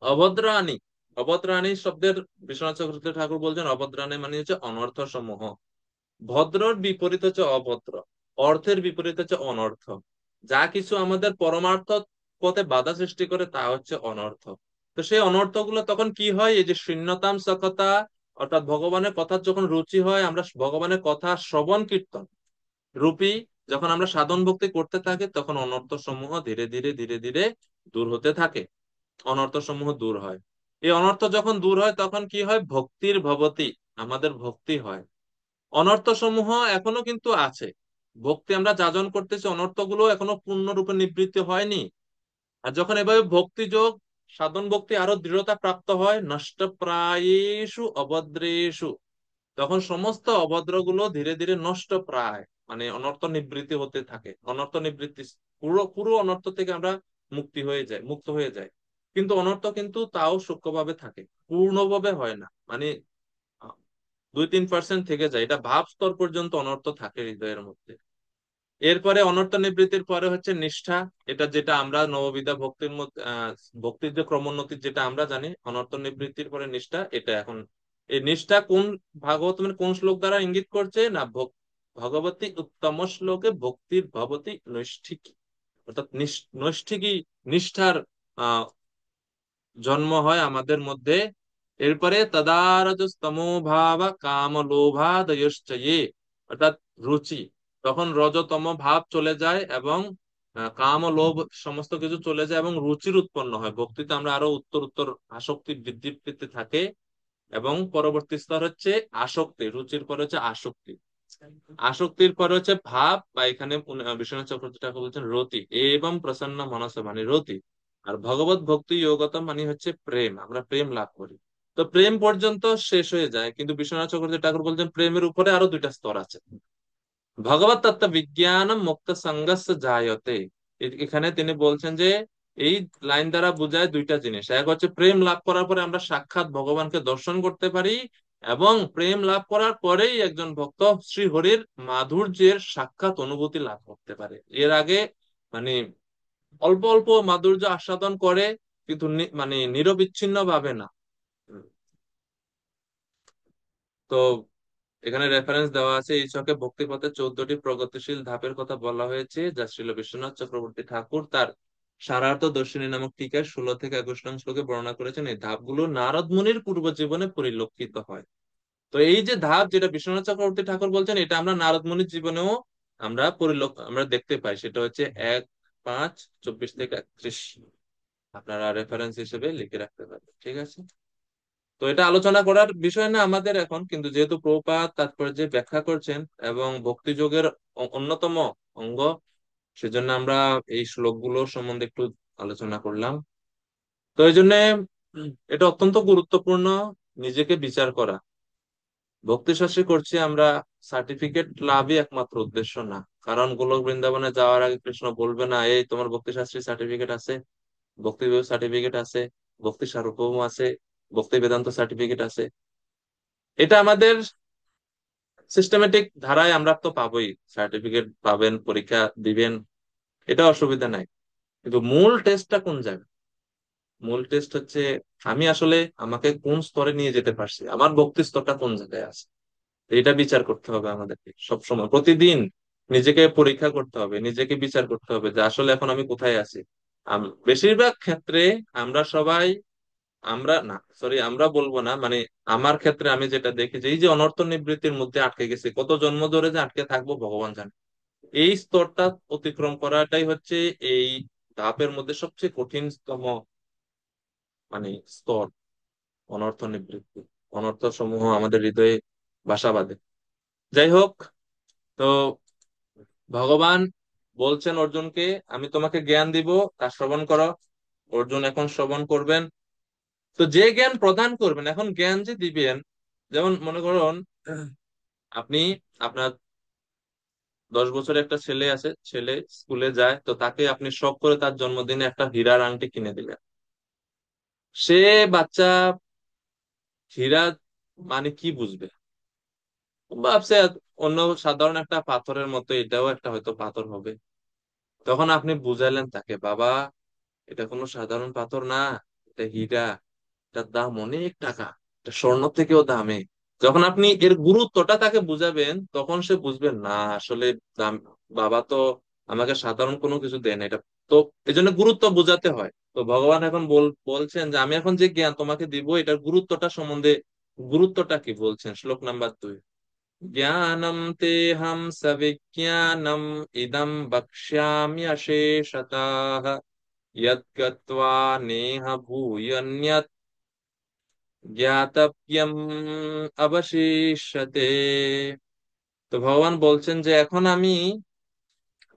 অভদ্রাণী, অভদ্রাণী শব্দের বিশ্বনাথ চক্রবর্তী ঠাকুর বলছেন অভদ্রাণী মানে হচ্ছে অনর্থ সমূহ। ভদ্রর বিপরীত হচ্ছে অভদ্র, অর্থের বিপরীত হচ্ছে অনর্থ। যা কিছু আমাদের পরমার্থ পথে বাধা সৃষ্টি করে তা হচ্ছে অনর্থ। তো সেই অনর্থ গুলো তখন কি হয়, এই যে শূন্যতাম সকতা, অর্থাৎ ভগবানের কথা যখন রুচি হয়, আমরা ভগবানের কথা শ্রবণ কীর্তন রূপী যখন আমরা সাধন ভক্তি করতে থাকি, তখন অনর্থ সমূহ ধীরে ধীরে ধীরে ধীরে দূর হতে থাকে, অনর্থ সমূহ দূর হয়। এই অনর্থ যখন দূর হয় তখন কি হয়, ভক্তির ভবতি, আমাদের ভক্তি হয়। অনর্থ সমূহ এখনো কিন্তু আছে, ভক্তি আমরা যাজন করতেছি, অনর্থগুলো এখনো পূর্ণরূপে নিবৃত্তি হয়নি। আর যখন এভাবে ভক্তি যোগ, সাধন ভক্তি আরো দৃঢ়তা প্রাপ্ত হয়, নষ্ট প্রায়েষু অভদ্রেষু, তখন সমস্ত অভদ্রগুলো ধীরে ধীরে নষ্ট প্রায়, মানে অনর্থ নিবৃত্তি হতে থাকে, অনর্থ নিবৃত্তি, পুরো পুরো অনর্থ থেকে আমরা মুক্ত হয়ে যায়। কিন্তু অনর্থ কিন্তু তাও সূক্ষ্মভাবে থাকে, পূর্ণভাবে হয় না, মানে 2-3% থেকে যায়, এটা ভাব স্তর পর্যন্ত অনর্থ থাকে হৃদয়ের মধ্যে। এরপরে অনর্থ নিবৃত্তির পরে হচ্ছে নিষ্ঠা। এটা যেটা আমরা নববিধা ভক্তির মধ্যে ভক্তির যে ক্রমোন্নতি যেটা আমরা জানি, অনর্থ নিবৃত্তির পরে নিষ্ঠা, এটা এখন এই নিষ্ঠা কোন ভাগবতের কোন শ্লোক দ্বারা ইঙ্গিত করছে না, ভগবতী উত্তম শ্লোকে ভক্তির ভবতি নৈষ্ঠিকী, অর্থাৎ নৈষ্ঠিকী নিষ্ঠার আহ জন্ম হয় আমাদের মধ্যে। এরপরে তদারজস্তমো ভাব কাম লোভাদয়শ্চয়ে, অর্থাৎ রুচি, তখন রজতম ভাব চলে যায় এবং কাম ও লোভ সমস্ত কিছু চলে যায় এবং রুচির উৎপন্ন হয়, ভক্তিতে আমরা আরো উত্তর উত্তর আসক্তি বৃদ্ধি পেতে থাকে। এবং পরবর্তী স্তর হচ্ছে আসক্তি, রুচির পরে হচ্ছে আসক্তি, আসক্তির পরে হচ্ছে ভাব, বা এখানে বিশ্বনাথ চক্রবর্তী ঠাকুর বলছেন রতি, এবং প্রসন্ন মনস মানে রতি। আর ভগবত ভক্তি যোগতম মানে হচ্ছে প্রেম, আমরা প্রেম লাভ করি। তো প্রেম পর্যন্ত শেষ হয়ে যায়, কিন্তু বিশ্বনাথ চক্রবর্তী ঠাকুর বলছেন প্রেমের উপরে আরো দুইটা স্তর আছে। ভগবত তত্ত্ব বিজ্ঞানম মুক্ত সঙ্গস্য জায়তে, এখানে তিনি বলছেন যে এই লাইন দ্বারা বোঝায় দুইটা জিনিস, এক হচ্ছে প্রেম লাভ করার পরে আমরা সাক্ষাৎ ভগবানকে দর্শন করতে পারি, এবং প্রেম লাভ করার পরেই একজন ভক্ত শ্রী হরির মাধুর্যের সাক্ষাৎ অনুভূতি লাভ করতে পারে। এর আগে মানে অল্প অল্প মাধুর্য আস্বাদন করে, কিন্তু মানে নিরবিচ্ছিন্ন ভাবে না। তো এখানে রেফারেন্স দেওয়া আছে, এই ছকে ভক্তিপথে 14টি প্রগতিশীল ধাপের কথা বলা হয়েছে, যা শ্রীল বিশ্বনাথ চক্রবর্তী ঠাকুর তার সারার্থ দর্শিনী নামক টিকায় 16 থেকে 21 নং শ্লোকে বর্ণনা করেছেন। এই ধাপগুলো নারদ মুনির পূর্ব জীবনে পরিলক্ষিত হয়। তো এই যে ধাপ যেটা বিশ্বনাথ চক্রবর্তী ঠাকুর বলছেন, এটা আমরা নারদ মুনির জীবনেও আমরা দেখতে পাই, সেটা হচ্ছে 1-5-24-31। আপনারা রেফারেন্স হিসেবে লিখে রাখতে পারেন, ঠিক আছে। তো এটা আলোচনা করার বিষয় না আমাদের এখন, কিন্তু যেহেতু প্রভুপাদ তাৎপর্য ব্যাখ্যা করছেন এবং ভক্তি যোগের অন্যতম অঙ্গ, সেজন্য আমরা এই শ্লোকগুলো সম্বন্ধে একটু আলোচনা করলাম। তো এই জন্য এটা অত্যন্ত গুরুত্বপূর্ণ নিজেকে বিচার করা। ভক্তি শাস্ত্রী করছি আমরা, সার্টিফিকেট লাভই একমাত্র উদ্দেশ্য না। কারণ গোলক বৃন্দাবনে যাওয়ার আগে কৃষ্ণ বলবে না, এই তোমার ভক্তি শাস্ত্রী সার্টিফিকেট আছে, ভক্তি বিভাগ সার্টিফিকেট আছে, ভক্তি সার্বভৌম আছে, ভক্তি বেদান্ত সার্টিফিকেট আছে। এটা আমাদের সিস্টেমেটিক ধারায় আমরা তো পাবোই, সার্টিফিকেট পাবেন, পরীক্ষা দিবেন, এটা অসুবিধা নাই। কিন্তু মূল টেস্টটা কোন জায়গায়, মূল টেস্ট হচ্ছে আমি আসলে আমাকে কোন স্তরে নিয়ে যেতে পারছি, আমার ভক্তি স্তরটা কোন জায়গায় আছে। এটা বিচার করতে হবে আমাদেরকে সব সময়, প্রতিদিন নিজেকে পরীক্ষা করতে হবে, নিজেকে বিচার করতে হবে যে আসলে এখন আমি কোথায় আছি। বেশিরভাগ ক্ষেত্রে আমরা সবাই, আমরা না সরি আমরা বলবো না, মানে আমার ক্ষেত্রে আমি যেটা দেখি যে এই যে অনর্থ নিবৃত্তির মধ্যে আটকে গেছে, কত জন্ম ধরে যে আটকে থাকবো ভগবান জানে। এই স্তরটা অতিক্রম করাটাই হচ্ছে এই ধাপের মধ্যে সবচেয়ে কঠিনতম মানে স্তর, অনর্থ নিবৃত্তি। অনর্থ সমূহ আমাদের হৃদয়ে বাসা বাঁধে। যাই হোক, তো ভগবান বলছেন অর্জুনকে, আমি তোমাকে জ্ঞান দিব, তা শ্রবণ করো। অর্জুন এখন শ্রবণ করবেন। তো যে জ্ঞান প্রদান করবেন, এখন জ্ঞান যে দিবেন, যেমন মনে করুন আপনি আপনার 10 বছরের একটা ছেলে আছে, ছেলে স্কুলে যায়, তো তাকে আপনি শখ করে তার জন্মদিনে একটা হীরার আংটি কিনে দিলেন। সে বাচ্চা হীরা মানে কি বুঝবে, ভাবছে অন্য সাধারণ একটা পাথরের মতো, এটাও একটা হয়তো পাথর হবে। তখন আপনি বুঝাইলেন তাকে, বাবা এটা কোনো সাধারণ পাথর না, এটা হীরা, এটার দাম অনেক টাকা, এটা স্বর্ণ থেকেও দামি। যখন আপনি এর গুরুত্বটা তাকে বুঝাবেন, তখন সে বুঝবেন না আসলে দাম, বাবা তো আমাকে সাধারণ কোনো কিছু দেন এটা। তো এই জন্য গুরুত্ব বোঝাতে হয়। তো ভগবান এখন বলছেন যে আমি এখন যে জ্ঞান তোমাকে দিব, এটার গুরুত্বটা সম্বন্ধে, গুরুত্বটা কি বলছেন শ্লোক নাম্বার 2। জ্ঞানম তেহম সবিজ্ঞানম ইদম বক্ষ্যাম্যশেষতঃ यद्गत्वा नेह भूयन्यत् ज्ञातव्यम् अवशिष्यते। তো ভগবান বলছেন যে এখন আমি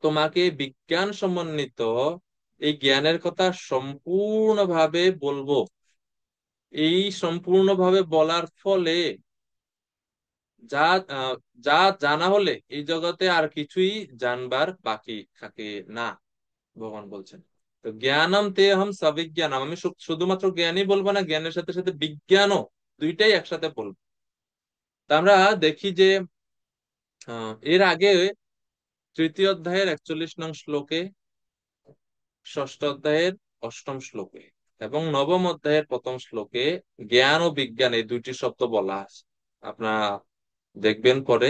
তোমাকে বিজ্ঞান সমন্বিত এই জ্ঞানের কথা সম্পূর্ণভাবে বলবো। এই সম্পূর্ণভাবে বলার ফলে যা আহ, যা জানা হলে এই জগতে আর কিছুই জানবার বাকি থাকে না, ভগবান বলছেন। তো জ্ঞানম তে হম সবিজ্ঞানম, আমি শুধুমাত্র জ্ঞানই বলবো না, জ্ঞানের সাথে সাথে বিজ্ঞানও, দুইটাই একসাথে বলবো। তা আমরা দেখি যে এর আগে তৃতীয় অধ্যায়ের 41 নং শ্লোকে, ষষ্ঠ অধ্যায়ের অষ্টম শ্লোকে এবং নবম অধ্যায়ের প্রথম শ্লোকে জ্ঞান ও বিজ্ঞান এই দুইটি শব্দ বলা আছে, আপনারা দেখবেন পরে।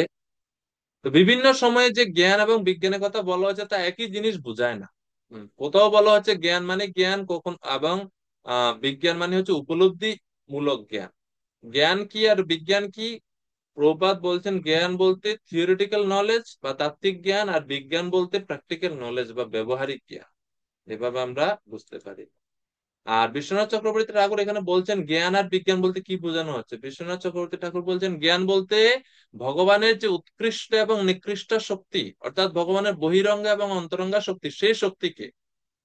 তো বিভিন্ন সময়ে যে জ্ঞান এবং বিজ্ঞানের কথা বলা হয়েছে তা একই জিনিস বোঝায় না। কোথাও বলা হচ্ছে জ্ঞান মানে জ্ঞান, কখন এবং বিজ্ঞান মানে হচ্ছে উপলব্ধি মূলক জ্ঞান। জ্ঞান কি আর বিজ্ঞান কি? প্রভুপাদ বলছেন জ্ঞান বলতে থিওরিটিক্যাল নলেজ বা তাত্ত্বিক জ্ঞান, আর বিজ্ঞান বলতে প্র্যাকটিক্যাল নলেজ বা ব্যবহারিক জ্ঞান। এভাবে আমরা বুঝতে পারি। আর বিশ্বনাথ চক্রবর্তী ঠাকুর এখানে বলছেন জ্ঞান আর বিজ্ঞান বলতে কি বোঝানো হচ্ছে। বিশ্বনাথ চক্রবর্তী ঠাকুর বলছেন জ্ঞান বলতে ভগবানের যে উৎকৃষ্ট এবং নিকৃষ্ট শক্তি, অর্থাৎ ভগবানের বহিরঙ্গা এবং অন্তরঙ্গা শক্তি, সেই শক্তিকে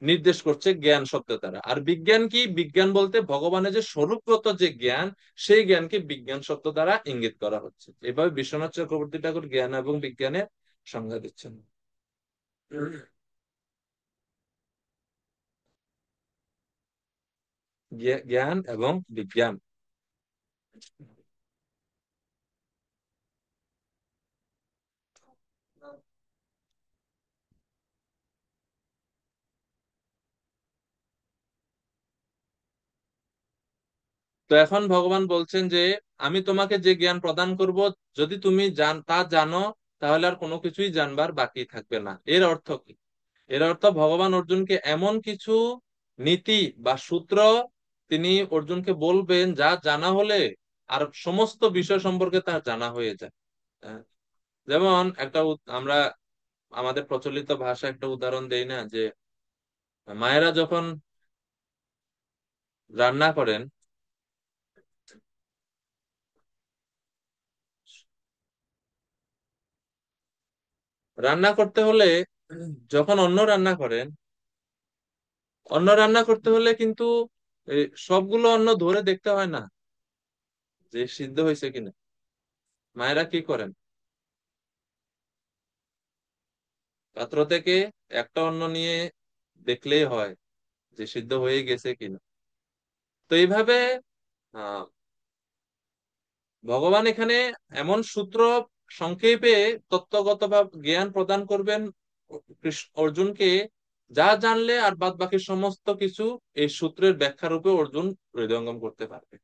নির্দেশ করছে জ্ঞান শব্দ দ্বারা। আর বিজ্ঞান কি? বিজ্ঞান বলতে ভগবানের যে স্বরূপগত যে জ্ঞান, সেই জ্ঞানকে বিজ্ঞান শব্দ দ্বারা ইঙ্গিত করা হচ্ছে। এভাবে বিশ্বনাথ চক্রবর্তী ঠাকুর জ্ঞান এবং বিজ্ঞানের সংজ্ঞা দিচ্ছেন। জ্ঞান এবং বিজ্ঞান। তো এখন ভগবান বলছেন যে আমি তোমাকে যে জ্ঞান প্রদান করব, যদি তুমি তা জানো, তাহলে আর কোনো কিছুই জানবার বাকি থাকবে না। এর অর্থ কি? এর অর্থ ভগবান অর্জুনকে এমন কিছু নীতি বা সূত্র তিনি অর্জুনকে বলবেন যা জানা হলে আর সমস্ত বিষয় সম্পর্কে তার জানা হয়ে যায়। হ্যাঁ, যেমন আমরা আমাদের প্রচলিত ভাষা একটা উদাহরণ দেই না, যে মায়েরা যখন রান্না করেন, রান্না করতে হলে যখন অন্ন রান্না করতে হলে কিন্তু সবগুলো অন্ন ধরে দেখতে হয় না যে সিদ্ধ হয়েছে কিনা। মায়েরা কি করেন? পাত্র থেকে একটা অন্ন নিয়ে দেখলেই হয় যে সিদ্ধ হয়ে গেছে কিনা। তো এইভাবে আহ ভগবান এখানে এমন সূত্র সংক্ষেপে তত্ত্বগত বা জ্ঞান প্রদান করবেন অর্জুনকে, যা জানলে আর বাদ বাকি সমস্ত কিছু এই সূত্রের ব্যাখ্যা রূপে অর্জুন হৃদয়ঙ্গম করতে পারবে।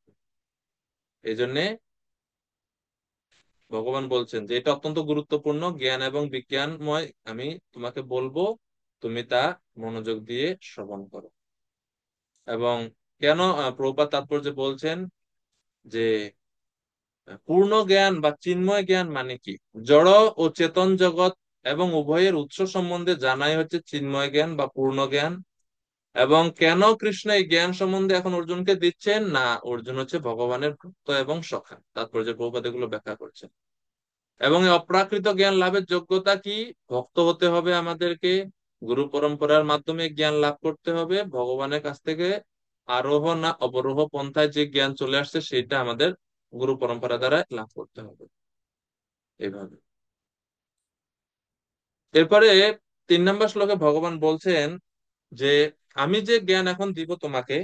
এই জন্যে ভগবান বলছেন যে এটা অত্যন্ত গুরুত্বপূর্ণ, জ্ঞান এবং বিজ্ঞানময় আমি তোমাকে বলবো, তুমি তা মনোযোগ দিয়ে শ্রবণ করো। এবং কেন প্রভুপাদ তাৎপর্য বলছেন যে পূর্ণ জ্ঞান বা চিন্ময় জ্ঞান মানে কি? জড় ও চেতন জগৎ এবং উভয়ের উৎস সম্বন্ধে জানাই হচ্ছে চিন্ময় জ্ঞান বা পূর্ণ জ্ঞান। এবং কেন কৃষ্ণ এই জ্ঞান সম্বন্ধে এখন অর্জুনকে দিচ্ছেন না? অর্জুন হচ্ছে ভগবানের ভক্ত এবং সখা, তাৎপর্য প্রভুপাদ এগুলো ব্যাখ্যা করছেন। এবং এই অপ্রাকৃত জ্ঞান লাভের যোগ্যতা কি? ভক্ত হতে হবে আমাদেরকে, গুরু পরম্পরার মাধ্যমে জ্ঞান লাভ করতে হবে, ভগবানের কাছ থেকে আরোহ না অবরোহ পন্থায় যে জ্ঞান চলে আসছে সেটা আমাদের গুরু পরম্পরা দ্বারা লাভ করতে হবে। এইভাবে এরপরে 3 নম্বর শ্লোকে ভগবান বলছেন যে আমি যে জ্ঞান এখন দিব তোমাকে,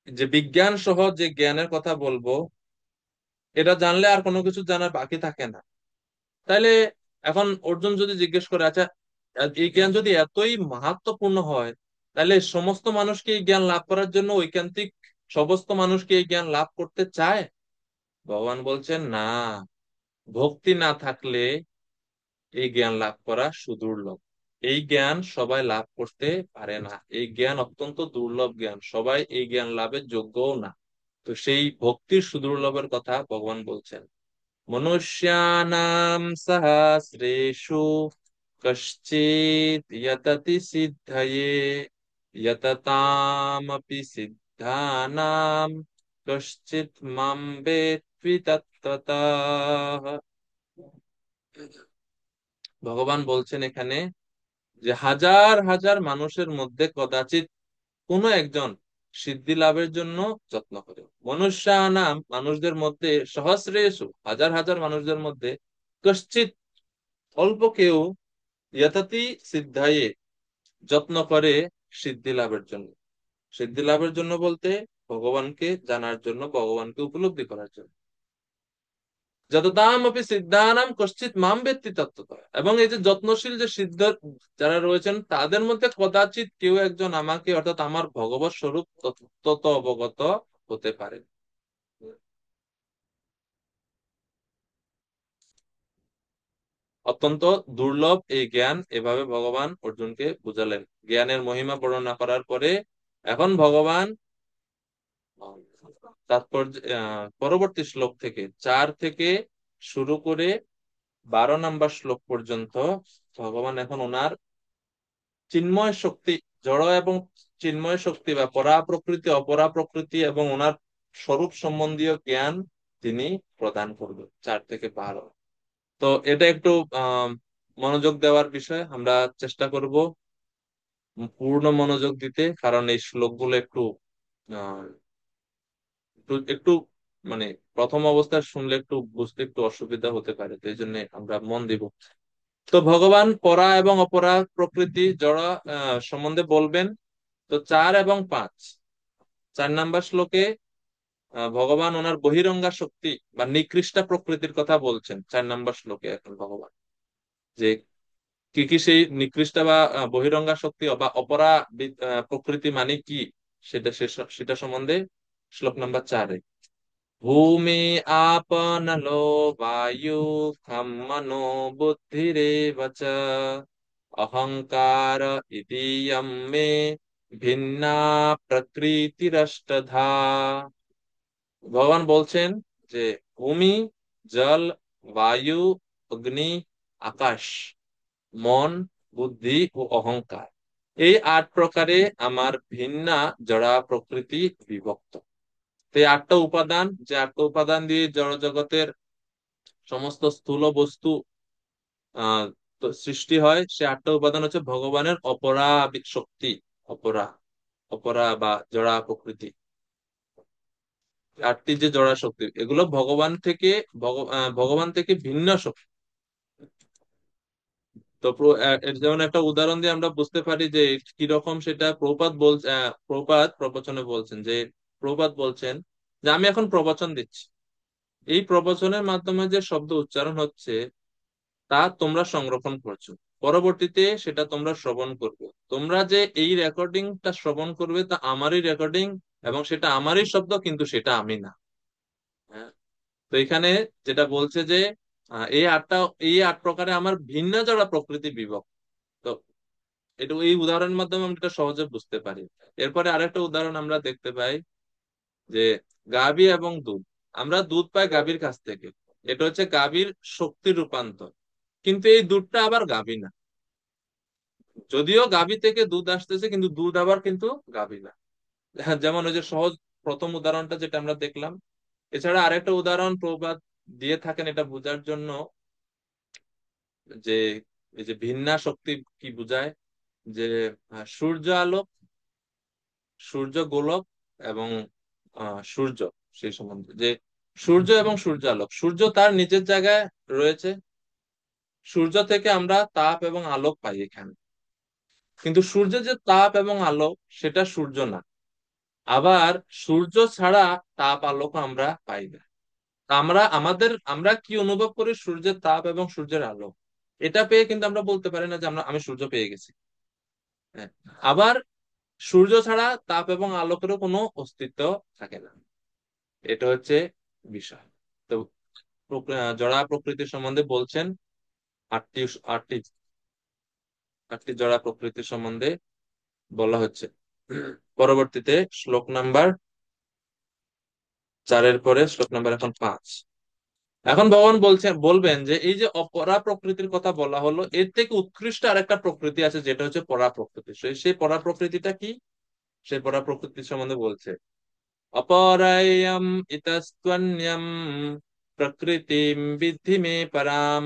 যে বিজ্ঞান সহ যে জ্ঞানের কথা বলবো, এটা জানলে আর কোনো কিছু জানার বাকি থাকে না। তাইলে এখন অর্জুন যদি জিজ্ঞেস করে, আচ্ছা এই জ্ঞান যদি এতই মাহাত্ম্যপূর্ণ হয়, তাহলে সমস্ত মানুষকে এই জ্ঞান লাভ করার জন্য ঐকান্তিক সমস্ত মানুষকে এই জ্ঞান লাভ করতে চায়? ভগবান বলছেন না, ভক্তি না থাকলে এই জ্ঞান লাভ করা সুদুর্লভ। এই জ্ঞান সবাই লাভ করতে পারে না, এই জ্ঞান অত্যন্ত দুর্লভ জ্ঞান, সবাই এই জ্ঞান লাভের যোগ্যও না। তো সেই ভক্তির সুদুর্লভের কথা ভগবান বলছেন। মনুষ্যানাম সহস্রেষু কশ্চিৎ যততি সিদ্ধয়ে যততামপি সিদ্ধানাম কশ্চিৎ মাম বেত্তি তত্ত্বতঃ। ভগবান বলছেন এখানে যে হাজার হাজার মানুষের মধ্যে কদাচিৎ কোনো একজন সিদ্ধি লাভের জন্য যত্ন করে। মনুষ্যানাম, মানুষদের মধ্যে, সহস্রেষু, হাজার হাজার মানুষদের মধ্যে, কশ্চিৎ, অল্প কেউ, যথাতি সিদ্ধায়ে, যত্ন করে সিদ্ধি লাভের জন্য। সিদ্ধি লাভের জন্য বলতে ভগবানকে জানার জন্য, ভগবানকে উপলব্ধি করার জন্য। যতদাম আপনি সিদ্ধানাম কশ্চিৎ মাম ব্যক্তি তত্ত্বতঃ, এবং এই যে যত্নশীল যে সিদ্ধ যারা রয়েছেন তাদের মধ্যে কদাচিৎ কেউ একজন আমাকে, অর্থাৎ আমার ভগবত স্বরূপ তত অবগত হতে পারে। অত্যন্ত দুর্লভ এই জ্ঞান, এভাবে ভগবান অর্জুনকে বুঝালেন। জ্ঞানের মহিমা বর্ণনা করার পরে এখন ভগবান তাৎপর্য পরবর্তী শ্লোক থেকে 4 থেকে শুরু করে 12 নম্বর শ্লোক পর্যন্ত ভগবান এখন ওনার চিন্ময় শক্তি, জড় এবং চিন্ময় শক্তি বা পরা প্রকৃতি, অপরা প্রকৃতি এবং ওনার স্বরূপ সম্বন্ধীয় জ্ঞান তিনি প্রদান করবেন 4 থেকে 12। তো এটা একটু আহ মনোযোগ দেওয়ার বিষয়, আমরা চেষ্টা করব পূর্ণ মনোযোগ দিতে, কারণ এই শ্লোকগুলো একটু আহ একটু একটু মানে প্রথম অবস্থায় শুনলে একটু বুঝতে একটু অসুবিধা হতে পারে, তো এই জন্য আমরা মন দিব। তো ভগবান পরা এবং অপরা প্রকৃতি, জড় সম্বন্ধে বলবেন। তো 4 এবং 5, 4 নম্বর শ্লোকে ভগবান ওনার বহিরঙ্গা শক্তি বা নিকৃষ্টা প্রকৃতির কথা বলছেন 4 নম্বর শ্লোকে। এখন ভগবান যে কি কি সেই নিকৃষ্টা বা বহিরঙ্গা শক্তি বা অপরা প্রকৃতি মানে কি, সেটা সম্বন্ধে শ্লোক নাম্বার 4-এ ভূমি আপ নলো বায়ু খম মনো বুদ্ধিরেব চ অহংকার ইতিয়ম মে ভিন্না প্রকৃতিরষ্টধা। ভগবান বলছেন যে ভূমি, জল, বায়ু, অগ্নি, আকাশ, মন, বুদ্ধি ও অহংকার, এই 8 প্রকারে আমার ভিন্না জড়া প্রকৃতি বিভক্ত। তো এই 8টা উপাদান, যে 8টা উপাদান দিয়ে জড় জগতের সমস্ত স্থূল বস্তু আহ সৃষ্টি হয়, সে 8টা উপাদান হচ্ছে ভগবানের অপরা শক্তি, অপরা, অপরা বা জড়া প্রকৃতি। 8টি যে জড়া শক্তি, এগুলো ভগবান থেকে ভিন্ন শক্তি। তো এর যেমন একটা উদাহরণ দিয়ে আমরা বুঝতে পারি যে কিরকম সেটা প্রভুপাদ প্রবচনে বলছেন যে, প্রভুপাদ বলছেন যে আমি এখন প্রবচন দিচ্ছি, এই প্রবচনের মাধ্যমে যে শব্দ উচ্চারণ হচ্ছে তা তোমরা সংরক্ষণ করছো, পরবর্তীতে সেটা তোমরা শ্রবণ করবে। তোমরা যে এই রেকর্ডিংটা শ্রবণ করবে তা আমারই রেকর্ডিং, এবং সেটা আমারই শব্দ, কিন্তু সেটা আমি না। হ্যাঁ? তো এখানে যেটা বলছে যে এই 8 প্রকারে আমার ভিন্ন যারা প্রকৃতি বিভক্ত। তো এটা এই উদাহরণের মাধ্যমে আমরা এটা সহজে বুঝতে পারি। এরপরে আরেকটা উদাহরণ আমরা দেখতে পাই যে গাভী এবং দুধ। আমরা দুধ পাই গাভীর কাছ থেকে, এটা হচ্ছে গাভীর শক্তির রূপান্তর, কিন্তু এই দুধটা আবার গাভী না। যদিও গাভী থেকে দুধ আসতেছে, কিন্তু দুধ আবার কিন্তু গাভী না। হ্যাঁ, যেমন ওই যে সহজ প্রথম উদাহরণটা যেটা আমরা দেখলাম। এছাড়া আরেকটা উদাহরণ প্রবাদ দিয়ে থাকেন এটা বোঝার জন্য, যে এই যে ভিন্না শক্তি কি বোঝায়, যে সূর্য আলোক, সূর্য গোলক এবং সূর্য, সেই সম্বন্ধে যে সূর্য এবং সূর্য আলোক, সূর্য তার নিজের জায়গায় রয়েছে, সূর্য থেকে আমরা তাপ এবং আলোক পাই এখানে, কিন্তু সূর্যের যে তাপ এবং আলো সেটা সূর্য না। আবার সূর্য ছাড়া তাপ আলোক আমরা পাই না। তা আমরা কি অনুভব করি সূর্যের তাপ এবং সূর্যের আলো, এটা পেয়ে কিন্তু আমরা বলতে পারি না যে আমি সূর্য পেয়ে গেছি। হ্যাঁ। আবার সূর্য ছাড়া তাপ এবং আলোকেরও কোনো অস্তিত্ব থাকে না। এটা হচ্ছে বিষয়। তো জড়া প্রকৃতির সম্বন্ধে বলছেন, আটটি আটটি আটটি জড়া প্রকৃতির সম্বন্ধে বলা হচ্ছে। পরবর্তীতে শ্লোক নাম্বার 4-এর পরে শ্লোক নাম্বার এখন 5। এখন ভগবান বলবেন যে এই যে অপরা প্রকৃতির কথা বলা হলো, এর থেকে উৎকৃষ্ট আরেকটা প্রকৃতি আছে যেটা হচ্ছে পরা প্রকৃতি। সেই পরা প্রকৃতিটা কি, সেই পরা প্রকৃতির সম্বন্ধে বলছে অপরায়ম ইতস্ত্বন্যম প্রকৃতিম বিদ্ধি মে পরাম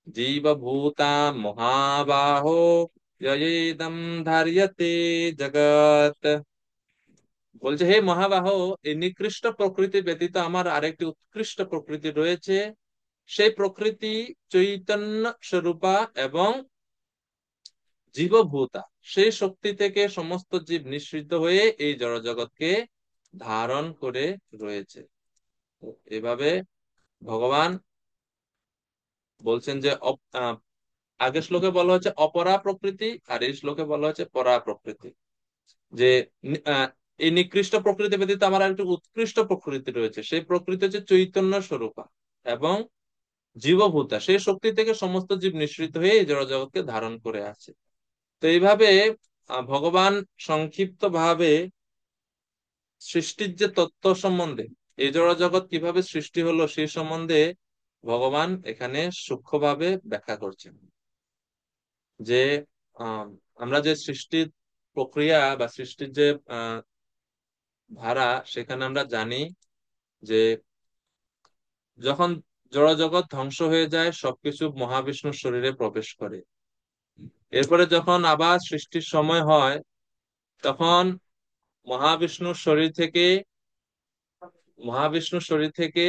জীবভূতা মহাবাহো যয়েদম ধার্যতে জগৎ। বলছে, হে মহাবাহ, এই নিকৃষ্ট প্রকৃতি ব্যতীত আমার আরেকটি উৎকৃষ্ট প্রকৃতি রয়েছে। সেই প্রকৃতি চৈতন্য স্বরূপা এবং জীবভূতা। সেই শক্তি থেকে সমস্ত জীব নিঃসৃত হয়ে এই জড়জগৎকে ধারণ করে রয়েছে। এভাবে ভগবান বলছেন যে আগের শ্লোকে বলা হচ্ছে অপরা প্রকৃতি, আর এই শ্লোকে বলা হচ্ছে পরা প্রকৃতি। যে আহ, এই নিকৃষ্ট প্রকৃতি ব্যতীত আমার একটি উৎকৃষ্ট প্রকৃতি রয়েছে। সেই প্রকৃতি হচ্ছে চৈতন্য স্বরূপা এবং জীবভূতা। সেই শক্তি থেকে সমস্ত জীব নিঃসৃত হয়ে এই জড়জগৎকে ধারণ করে আছে। তো এইভাবে ভগবান সংক্ষিপ্ত ভাবে সৃষ্টির যে তত্ত্ব সম্বন্ধে, এই জড়জগৎ কিভাবে সৃষ্টি হলো সেই সম্বন্ধে ভগবান এখানে সূক্ষ্মভাবে ব্যাখ্যা করছেন। যে আহ আমরা যে সৃষ্টির প্রক্রিয়া বা সৃষ্টির যে ধারা, সেখানে আমরা জানি যে যখন জড়জগৎ ধ্বংস হয়ে যায় সবকিছু মহাবিষ্ণুর শরীরে প্রবেশ করে। এরপরে যখন আবার সৃষ্টির সময় হয় তখন মহাবিষ্ণুর শরীর থেকে মহাবিষ্ণুর শরীর থেকে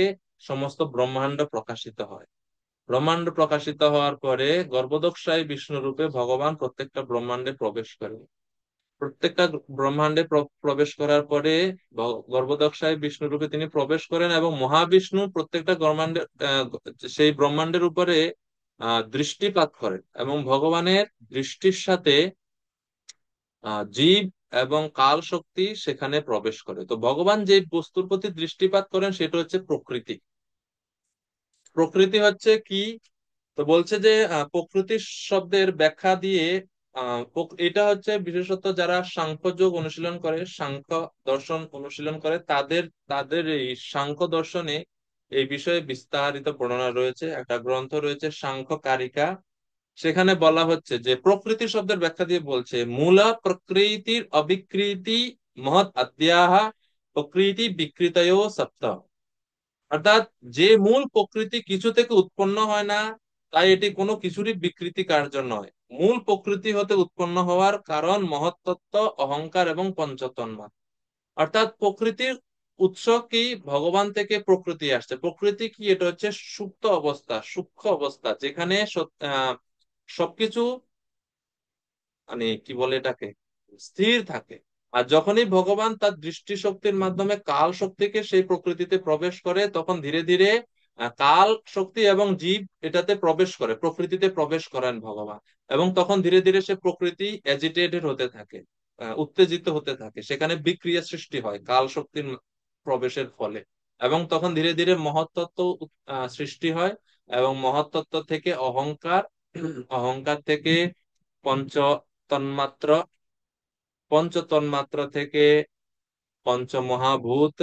সমস্ত ব্রহ্মাণ্ড প্রকাশিত হয়। ব্রহ্মাণ্ড প্রকাশিত হওয়ার পরে গর্ভোদকশায়ী বিষ্ণু রূপে ভগবান প্রত্যেকটা ব্রহ্মাণ্ডে প্রবেশ করেন। প্রত্যেকটা ব্রহ্মাণ্ডে প্রবেশ করার পরে গর্ভোদকশায়ী বিষ্ণু রূপে তিনি প্রবেশ করেন এবং মহাবিষ্ণু প্রত্যেকটা ব্রহ্মাণ্ডের সেই ব্রহ্মাণ্ডের উপরে দৃষ্টিপাত করেন এবং ভগবানের দৃষ্টির সাথে জীব এবং কাল শক্তি সেখানে প্রবেশ করে। তো ভগবান যে বস্তুর প্রতি দৃষ্টিপাত করেন সেটা হচ্ছে প্রকৃতি। প্রকৃতি হচ্ছে কি? তো বলছে যে প্রকৃতি শব্দের ব্যাখ্যা দিয়ে এটা হচ্ছে বিশেষত যারা সাংখ্য যোগ অনুশীলন করে, সাংখ্য দর্শন অনুশীলন করে, তাদের তাদের এই সাংখ্য দর্শনে এই বিষয়ে বিস্তারিত বর্ণনা রয়েছে। একটা গ্রন্থ রয়েছে সাংখ্য কারিকা, সেখানে বলা হচ্ছে যে প্রকৃতি শব্দের ব্যাখ্যা দিয়ে বলছে মূল প্রকৃতির অবিকৃতি মহৎ আদ্যাহা প্রকৃতি বিকৃতয় সপ্ত। অর্থাৎ যে মূল প্রকৃতি কিছু থেকে উৎপন্ন হয় না, তাই এটি কোনো কিছুরই বিকৃতি কার্য নয়। মূল প্রকৃতি হতে উৎপন্ন হওয়ার কারণ মহত্তত্ত্ব, অহংকার এবং পঞ্চতন্মা। অর্থাৎ প্রকৃতির উৎস কি? ভগবান থেকে প্রকৃতি আসছে। প্রকৃতি কি? এটা হচ্ছে সুপ্ত অবস্থা, সূক্ষ্ম অবস্থা, যেখানে সবকিছু মানে কি বলে এটাকে, স্থির থাকে। আর যখনই ভগবান তার দৃষ্টি শক্তির মাধ্যমে কাল শক্তিকে সেই প্রকৃতিতে প্রবেশ করে, তখন ধীরে ধীরে কাল শক্তি এবং জীব এটাতে প্রবেশ করে, প্রকৃতিতে প্রবেশ করেন ভগবান। এবং তখন ধীরে ধীরে সে প্রকৃতি এজিটেটেড হতে থাকে, উত্তেজিত হতে থাকে, সেখানে বিক্রিয়া সৃষ্টি হয় কাল শক্তির প্রবেশের ফলে। এবং তখন ধীরে ধীরে মহত্তত্ত্ব সৃষ্টি হয় এবং মহত্তত্ত্ব থেকে অহংকার, অহংকার থেকে পঞ্চ তন্মাত্র, পঞ্চ তন্মাত্র থেকে পঞ্চমহাভূত,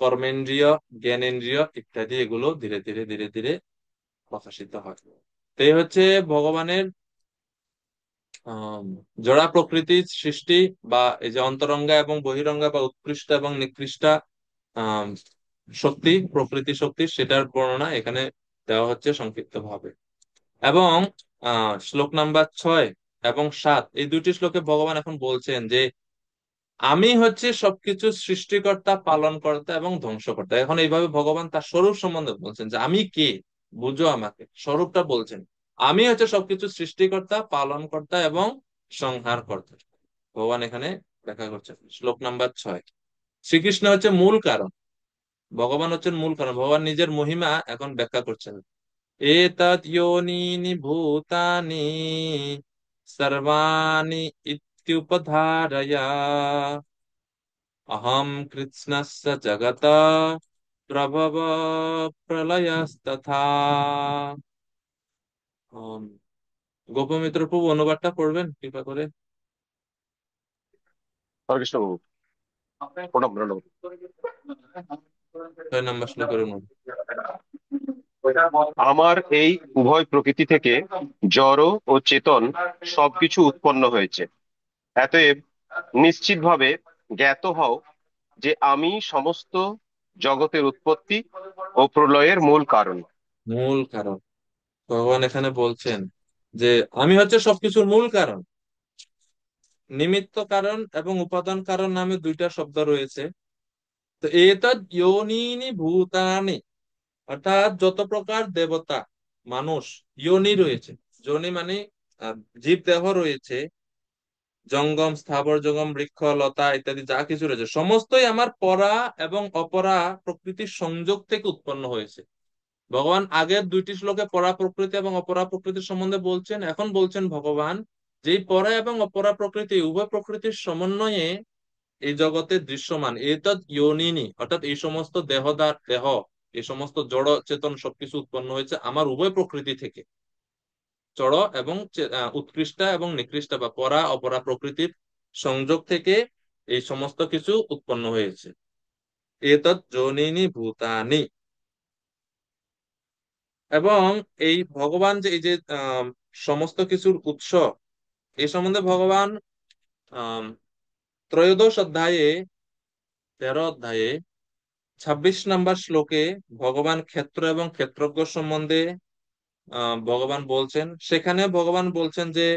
কর্মেন্দ্রিয়, জ্ঞানেন্দ্রিয় ইত্যাদি, এগুলো ধীরে ধীরে ধীরে ধীরে প্রকাশিত হয়। তো এই হচ্ছে ভগবানের আহ জড়া প্রকৃতির সৃষ্টি, বা এই যে অন্তরঙ্গা এবং বহিরঙ্গা বা উৎকৃষ্ট এবং নিকৃষ্ট আহ শক্তি, প্রকৃতি শক্তি, সেটার বর্ণনা এখানে দেওয়া হচ্ছে সংক্ষিপ্ত ভাবে। এবং শ্লোক নাম্বার 6 এবং 7, এই দুটি শ্লোকে ভগবান এখন বলছেন যে আমি হচ্ছে সবকিছু সৃষ্টিকর্তা, পালনকর্তা এবং ধ্বংসকর্তা। এখন এইভাবে ভগবান তার স্বরূপ সম্বন্ধে বলছেন যে আমি কে, বুঝো আমাকে। স্বরূপটা বলছেন, আমি হচ্ছে সবকিছু সৃষ্টিকর্তা, পালনকর্তা এবং সংহারকর্তা। ভগবান এখানে ব্যাখ্যা করছেন শ্লোক নাম্বার 6। শ্রীকৃষ্ণ হচ্ছে মূল কারণ, ভগবান হচ্ছেন মূল কারণ। ভগবান নিজের মহিমা এখন ব্যাখ্যা করছেন। এতৎ যোনীনি ভূতানি সর্বাণি ইত্যুপধারয়া अहम कृत्स्नस्य जगत प्रभव प्रलयस्तथा। গোপমিত্র প্রভু অনুবাদটা পড়বেন কৃপা করে। হরে কৃষ্ণ বাবু, প্রণাম প্রণাম। 6 নম্বর শ্লোকের অনুবাদ। আমার এই উভয় প্রকৃতি থেকে জড় ও চেতন সবকিছু উৎপন্ন হয়েছে। অতএব নিশ্চিতভাবে জ্ঞাত হও যে আমি সমস্ত জগতের উৎপত্তি ও প্রলয়ের মূল কারণ। মূল কারণ। ভগবান এখানে বলছেন যে আমি হচ্ছে সবকিছুর মূল কারণ। নিমিত্ত কারণ এবং উপাদান কারণ নামে দুইটা শব্দ রয়েছে। তো এতদ যোনিনি ভূতানি, অর্থাৎ যত প্রকার দেবতা, মানুষ, যোনি রয়েছে। যোনি মানে জীব দেহ রয়েছে, জঙ্গম, স্থাবর জঙ্গম, বৃক্ষ, লতা ইত্যাদি যা কিছু রয়েছে সমস্তই আমার পরা এবং অপরা প্রকৃতির সংযোগ থেকে উৎপন্ন হয়েছে। ভগবান আগের দুইটি শ্লোকে পরা প্রকৃতি এবং অপরা প্রকৃতির সম্বন্ধে বলছেন, এখন বলছেন ভগবান যে এই পরা এবং অপরা প্রকৃতি উভয় প্রকৃতির সমন্বয়ে এই জগতে দৃশ্যমান এতদ ইয়োনিনি, অর্থাৎ এই সমস্ত দেহদার দেহ, এই সমস্ত জড় চেতন সবকিছু উৎপন্ন হয়েছে আমার উভয় প্রকৃতি থেকে। জড় এবং উৎকৃষ্টা এবং নিকৃষ্টা বা পরা অপরা প্রকৃতির সংযোগ থেকে এই সমস্ত কিছু উৎপন্ন হয়েছে। এতদ যোনিনি ভূতানি। এবং এই ভগবান যে এই যে সমস্ত কিছুর উৎস, এই সম্বন্ধে ভগবান আহ ত্রয়োদশ অধ্যায়ে, 13 অধ্যায়ে 26 নম্বর শ্লোকে ভগবান ক্ষেত্র এবং ক্ষেত্রজ্ঞ সম্বন্ধে ভগবান বলছেন। সেখানে ভগবান বলছেন যে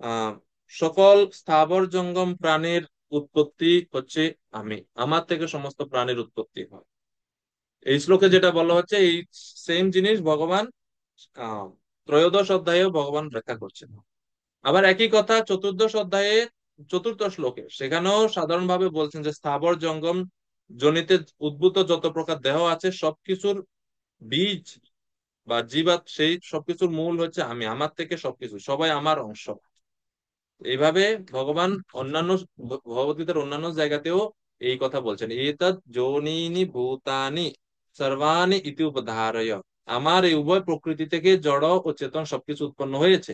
আহ সকল স্থাবর জঙ্গম প্রাণীর উৎপত্তি হচ্ছে আমি, আমার থেকে সমস্ত প্রাণীর উৎপত্তি হয়। এই শ্লোকে যেটা বলা হচ্ছে এই সেম জিনিস ভগবান আহ ত্রয়োদশ অধ্যায়েও ভগবান ব্যাখ্যা করছেন। আবার একই কথা চতুর্দশ অধ্যায়ে 4র্থ শ্লোকে সেখানেও সাধারণভাবে বলছেন যে স্থাবর জঙ্গম জনিতে উদ্ভূত যত প্রকার দেহ আছে সবকিছুর বীজ বা জীবাত, সেই সবকিছুর মূল হচ্ছে আমি, আমার থেকে সবকিছু, সবাই আমার অংশ। এইভাবে ভগবান অন্যান্য ভগবদ্গীতার অন্যান্য জায়গাতেও এই কথা বলছেন, এতৎ যোনিনি ভূতানি সর্বাণি ইতি উপধারয়, আমার এই উভয় প্রকৃতি থেকে জড় ও চেতন সবকিছু উৎপন্ন হয়েছে।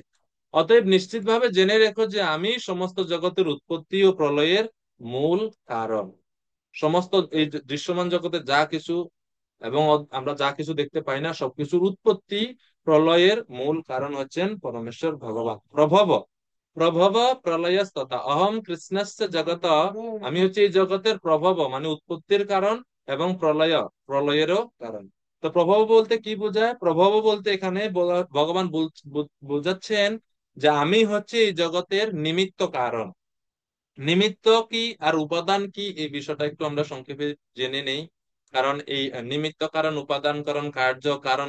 অতএব নিশ্চিতভাবে জেনে রেখো যে আমি সমস্ত জগতের উৎপত্তি ও প্রলয়ের মূল কারণ। সমস্ত এই যে দৃশ্যমান জগতে যা কিছু এবং আমরা যা কিছু দেখতে পাই না সবকিছুর উৎপত্তি প্রলয়ের মূল কারণ হচ্ছেন পরমেশ্বর ভগবান। প্রভব প্রভব প্রলয়স্তথা অহম কৃষ্ণস্য জগত, আমি হচ্ছে এই জগতের প্রভব মানে উৎপত্তির কারণ এবং প্রলয়েরও কারণ। তো প্রভব বলতে কি বোঝায়? প্রভব বলতে এখানে ভগবান বোঝাচ্ছেন যে আমি হচ্ছে এই জগতের নিমিত্ত কারণ। নিমিত্ত কি আর উপাদান কি এই বিষয়টা একটু আমরা সংক্ষেপে জেনে নেই। কারণ এই নিমিত্ত কারণ, উপাদান কারণ, কার্য কারণ,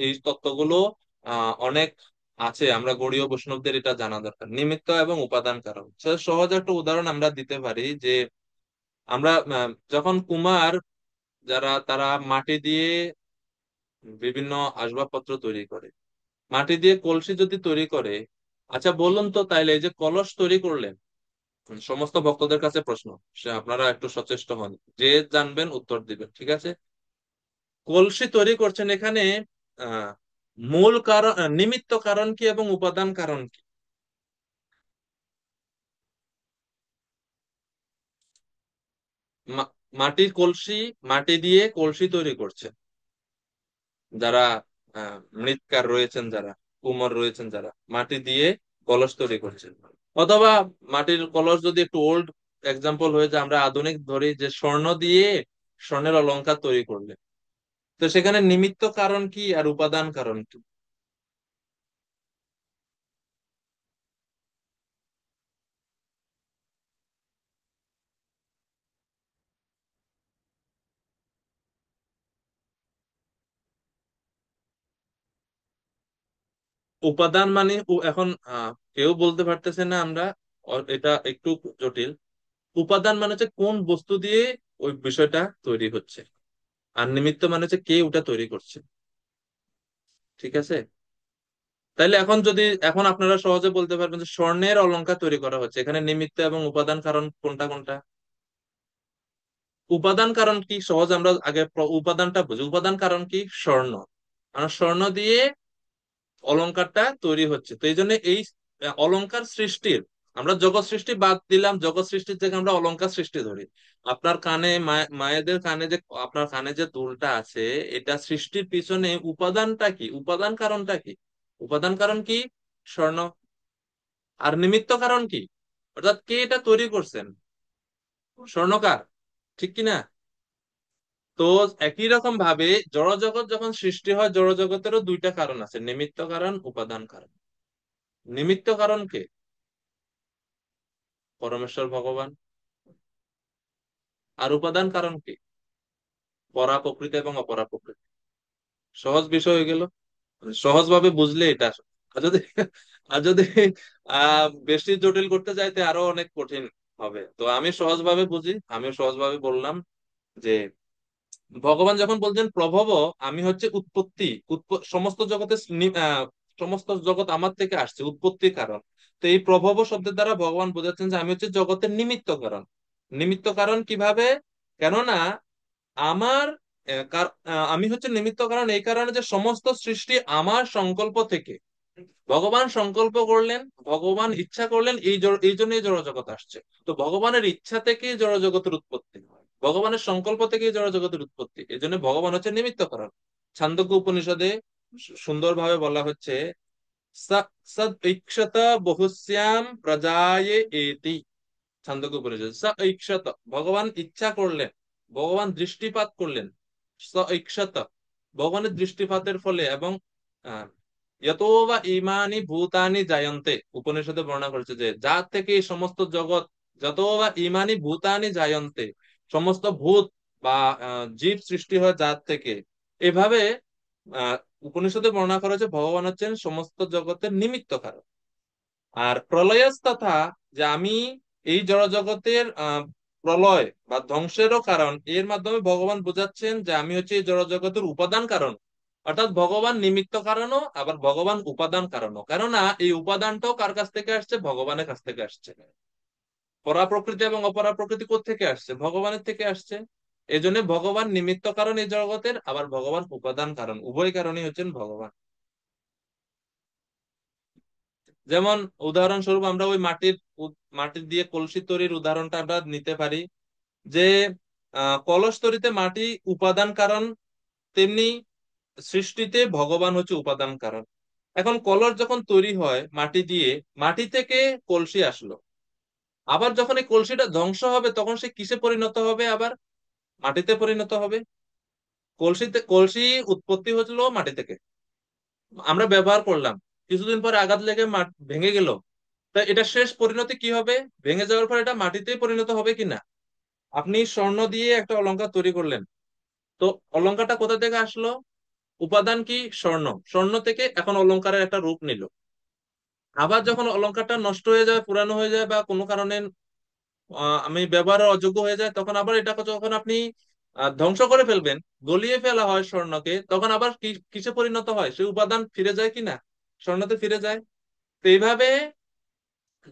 এই তত্ত্বগুলো অনেক আছে, আমরা গৌড়ীয় বৈষ্ণবদের এটা জানা দরকার। নিমিত্ত এবং উপাদান কারণ সহজ একটা উদাহরণ আমরা দিতে পারি যে আমরা যখন কুমার যারা তারা মাটি দিয়ে বিভিন্ন আসবাবপত্র তৈরি করে, মাটি দিয়ে কলসি যদি তৈরি করে, আচ্ছা বলুন তো তাইলে এই যে কলস তৈরি করলেন, সমস্ত ভক্তদের কাছে প্রশ্ন, সে আপনারা একটু সচেষ্ট হন, যে জানবেন উত্তর দিবেন, ঠিক আছে? কলসি তৈরি করছেন, এখানে আহ মূল কারণ, নিমিত্ত কারণ কি এবং উপাদান কারণ কি? মাটির কলসি, মাটি দিয়ে কলসি তৈরি করছে যারা মৃৎকার রয়েছেন, যারা কুমোর রয়েছেন, যারা মাটি দিয়ে কলস তৈরি করছেন। অথবা মাটির কলস যদি একটু ওল্ড এক্সাম্পল হয়ে যায়, আমরা আধুনিক ধরি যে স্বর্ণ দিয়ে স্বর্ণের অলংকার তৈরি করলে, তো সেখানে নিমিত্ত কারণ কি আর উপাদান কারণ কি? উপাদান মানে এখন কেউ বলতে পারতেছে না আমরা, এটা একটু জটিল। উপাদান মানে হচ্ছে কোন বস্তু দিয়ে ওই বিষয়টা তৈরি হচ্ছে, আর নিমিত্ত মানে হচ্ছে কে ওটা তৈরি করছে। ঠিক আছে? তাইলে এখন যদি এখন আপনারা সহজে বলতে পারবেন যে স্বর্ণের অলংকার তৈরি করা হচ্ছে, এখানে নিমিত্ত এবং উপাদান কারণ কোনটা কোনটা? উপাদান কারণ কি সহজ, আমরা আগে উপাদানটা বুঝি। উপাদান কারণ কি? স্বর্ণ। আর স্বর্ণ দিয়ে অলংকারটা তৈরি হচ্ছে, তো এই জন্য এই অলংকার সৃষ্টির, আমরা জগৎ সৃষ্টি বাদ দিলাম, জগৎ সৃষ্টির থেকে আমরা অলংকার সৃষ্টি ধরি। আপনার কানে মায়েদের কানে যে আপনার কানে যে দুলটা আছে, এটা সৃষ্টির পিছনে উপাদানটা কি, উপাদান কারণটা কি? উপাদান কারণ কি? স্বর্ণ। আর নিমিত্ত কারণ কি? অর্থাৎ কে এটা তৈরি করছেন? স্বর্ণকার। ঠিক কি না? তো একই রকম ভাবে জড়জগৎ যখন সৃষ্টি হয়, জড়জগতেরও দুইটা কারণ আছে, নিমিত্ত কারণ, উপাদান কারণ। নিমিত্ত কারণ কে? পরমেশ্বর ভগবান। আর উপাদান কারণ কি? পরা প্রকৃতি এবং অপরা প্রকৃতি। সহজ বিষয় হয়ে গেল, সহজ ভাবে বুঝলে এটা। আর যদি বেশি জটিল করতে যাইতে আরো অনেক কঠিন হবে। তো আমি সহজ ভাবে বুঝি, আমি সহজ ভাবে বললাম যে ভগবান যখন বলছেন প্রভব, আমি হচ্ছে উৎপত্তি, সমস্ত জগতের সমস্ত জগৎ আমার থেকে আসছে, উৎপত্তির কারণ। তো এই প্রভব শব্দের দ্বারা ভগবান বোঝাচ্ছেন যে আমি হচ্ছে জগতের নিমিত্ত কারণ। নিমিত্ত কারণ কিভাবে? কেননা আমার আমি হচ্ছে নিমিত্ত কারণ এই কারণে যে সমস্ত সৃষ্টি আমার সংকল্প থেকে, ভগবান সংকল্প করলেন, ভগবান ইচ্ছা করলেন, এই জন্যই জড়জগৎ আসছে। তো ভগবানের ইচ্ছা থেকেই জড়জগতের উৎপত্তি, ভগবানের সংকল্প থেকেই জড়জগতের উৎপত্তি, এই জন্য ভগবান হচ্ছে নিমিত্ত কারণ। ছান্দোক্য উপনিষদে সুন্দরভাবে বলা হচ্ছে সদ ঈক্ষত বহুস্যাম প্রজায়ে এতি। ছান্দোক্য উপনিষদ স ঈক্ষত, ভগবান ইচ্ছা করলেন, ভগবান দৃষ্টিপাত করলেন। স ঈক্ষত, ভগবানের দৃষ্টিপাতের ফলে, এবং যত বা ইমানি ভূতানি জায়ন্তে, উপনিষদে বর্ণনা করেছে যে যার থেকে এই সমস্ত জগৎ, যত বা ইমানি ভূতানি জায়ন্তে, সমস্ত ভূত বা জীব সৃষ্টি হয় যার থেকে। এভাবে আহ উপনিষদে বর্ণনা করা হচ্ছে ভগবান হচ্ছেন সমস্ত জগতের নিমিত্ত কারণ। আর প্রলয়স্তথা, যে আমি এই জড়জগতের প্রলয় বা ধ্বংসেরও কারণ, এর মাধ্যমে ভগবান বোঝাচ্ছেন যে আমি হচ্ছে এই জড়জগতের উপাদান কারণ। অর্থাৎ ভগবান নিমিত্ত কারণও, আবার ভগবান উপাদান কারণও। কেননা এই উপাদানটাও কার কাছ থেকে আসছে? ভগবানের কাছ থেকে আসছে। পরা প্রকৃতি এবং অপরা প্রকৃতি থেকে আসছে? ভগবানের থেকে আসছে। এই জন্য ভগবান নিমিত্ত কারণ এই জগতের, আবার ভগবান উপাদান কারণ, উভয় কারণই হচ্ছেন ভগবান। যেমন উদাহরণস্বরূপ আমরা ওই মাটির দিয়ে কলসি তৈরির উদাহরণটা আমরা নিতে পারি, যে কলস তৈরিতে মাটি উপাদান কারণ, তেমনি সৃষ্টিতে ভগবান হচ্ছে উপাদান কারণ। এখন কলস যখন তৈরি হয় মাটি দিয়ে, মাটি থেকে কলসি আসলো, আবার যখন এই কলসিটা ধ্বংস হবে তখন সে কিসে পরিণত হবে? আবার মাটিতে পরিণত হবে। কলসি উৎপত্তি হচ্ছিল মাটি থেকে, আমরা ব্যবহার করলাম, কিছুদিন পরে আঘাত লেগে ভেঙে গেল। তা এটা শেষ পরিণতি কি হবে? ভেঙে যাওয়ার পর এটা মাটিতেই পরিণত হবে কিনা? আপনি স্বর্ণ দিয়ে একটা অলংকার তৈরি করলেন, তো অলংকারটা কোথা থেকে আসলো? উপাদান কি? স্বর্ণ। স্বর্ণ থেকে এখন অলংকারের একটা রূপ নিল। আবার যখন অলংকারটা নষ্ট হয়ে যায়, পুরানো হয়ে যায়, বা কোনো কারণে আমি ব্যবহারের অযোগ্য হয়ে যায়, তখন আবার এটাকে যখন আপনি ধ্বংস করে ফেলবেন, গলিয়ে ফেলা হয় স্বর্ণকে, তখন আবার কিসে পরিণত হয়? সেই উপাদান ফিরে যায় কিনা? স্বর্ণতে ফিরে যায়। তো এইভাবে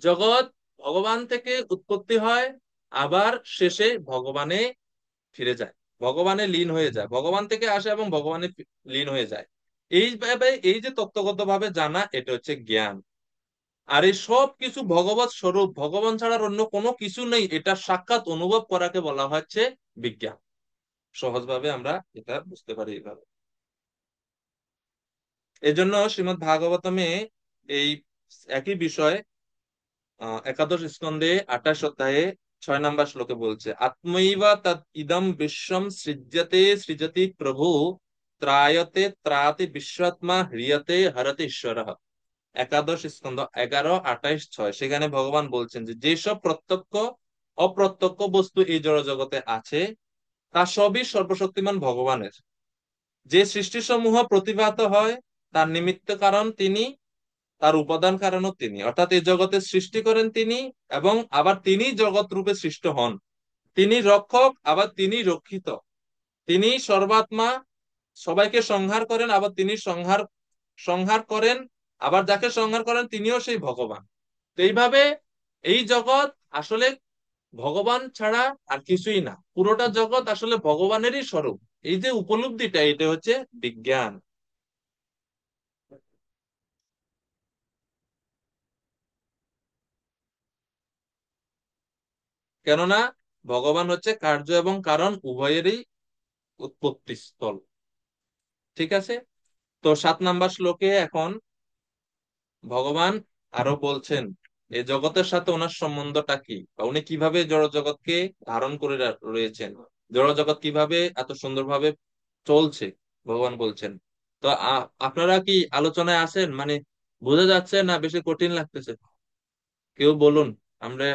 জগৎ ভগবান থেকে উৎপত্তি হয়, আবার শেষে ভগবানে ফিরে যায়, ভগবানে লীন হয়ে যায়। ভগবান থেকে আসে এবং ভগবানে লীন হয়ে যায়। এইভাবে এই যে তত্ত্বগত ভাবে জানা, এটা হচ্ছে জ্ঞান। আর এই সব কিছু ভগবত স্বরূপ, ভগবান ছাড়ার অন্য কোনো কিছু নেই, এটা সাক্ষাৎ অনুভব করাকে বলা হচ্ছে বিজ্ঞান। সহজভাবে আমরা এটা বুঝতে পারি এইভাবে। এজন্য শ্রীমদ্ ভাগবতমে এই একই বিষয় একাদশ স্কন্ধে 28 অধ্যায়ে 6 নম্বর শ্লোকে বলছে, আত্মৈবা তৎ ইদম বিশ্বম সৃজ্যতে সৃজতি প্রভু, ত্রায়তে ত্রাতি বিশ্বাত্মা, হ্রিয়তে হরতে ঈশ্বর। একাদশ স্কন্ধ 11, 28, 6, সেখানে ভগবান বলছেন যে যেসব প্রত্যক্ষ অপ্রত্যক্ষ বস্তু এই জড় জগতে আছে, তা সবই সর্বশক্তিমান ভগবানের। যে সৃষ্টিসমূহ প্রতিভাত হয়, তার নিমিত্ত কারণ তিনি, তার উপাদান কারণও তিনি। অর্থাৎ এই জগতের সৃষ্টি করেন তিনি, এবং আবার তিনি জগৎ রূপে সৃষ্ট হন। তিনি রক্ষক, আবার তিনি রক্ষিত। তিনি সর্বাত্মা, সবাইকে সংহার করেন, আবার তিনি সংহার সংহার করেন, আবার যাকে সংহার করেন তিনিও সেই ভগবান। তো এইভাবে এই জগৎ আসলে ভগবান ছাড়া আর কিছুই না, পুরোটা জগৎ আসলে ভগবানেরই স্বরূপ। এই যে উপলব্ধিটা, এটা হচ্ছে বিজ্ঞান। কেননা ভগবান হচ্ছে কার্য এবং কারণ উভয়েরই উৎপত্তি স্থল। ঠিক আছে। তো 7 নম্বর শ্লোকে এখন ভগবান আরো বলছেন এই জগতের সাথে ওনার সম্বন্ধটা কি, বা উনি কিভাবে জড় জগৎকে ধারণ করে রয়েছেন। জড়জগৎ কিভাবে এত সুন্দরভাবে চলছে ভগবান বলছেন। তো আপনারা কি আলোচনায় আছেন? মানে বোঝা যাচ্ছে না বেশি কঠিন লাগতেছে? কেউ বলুন, আমরা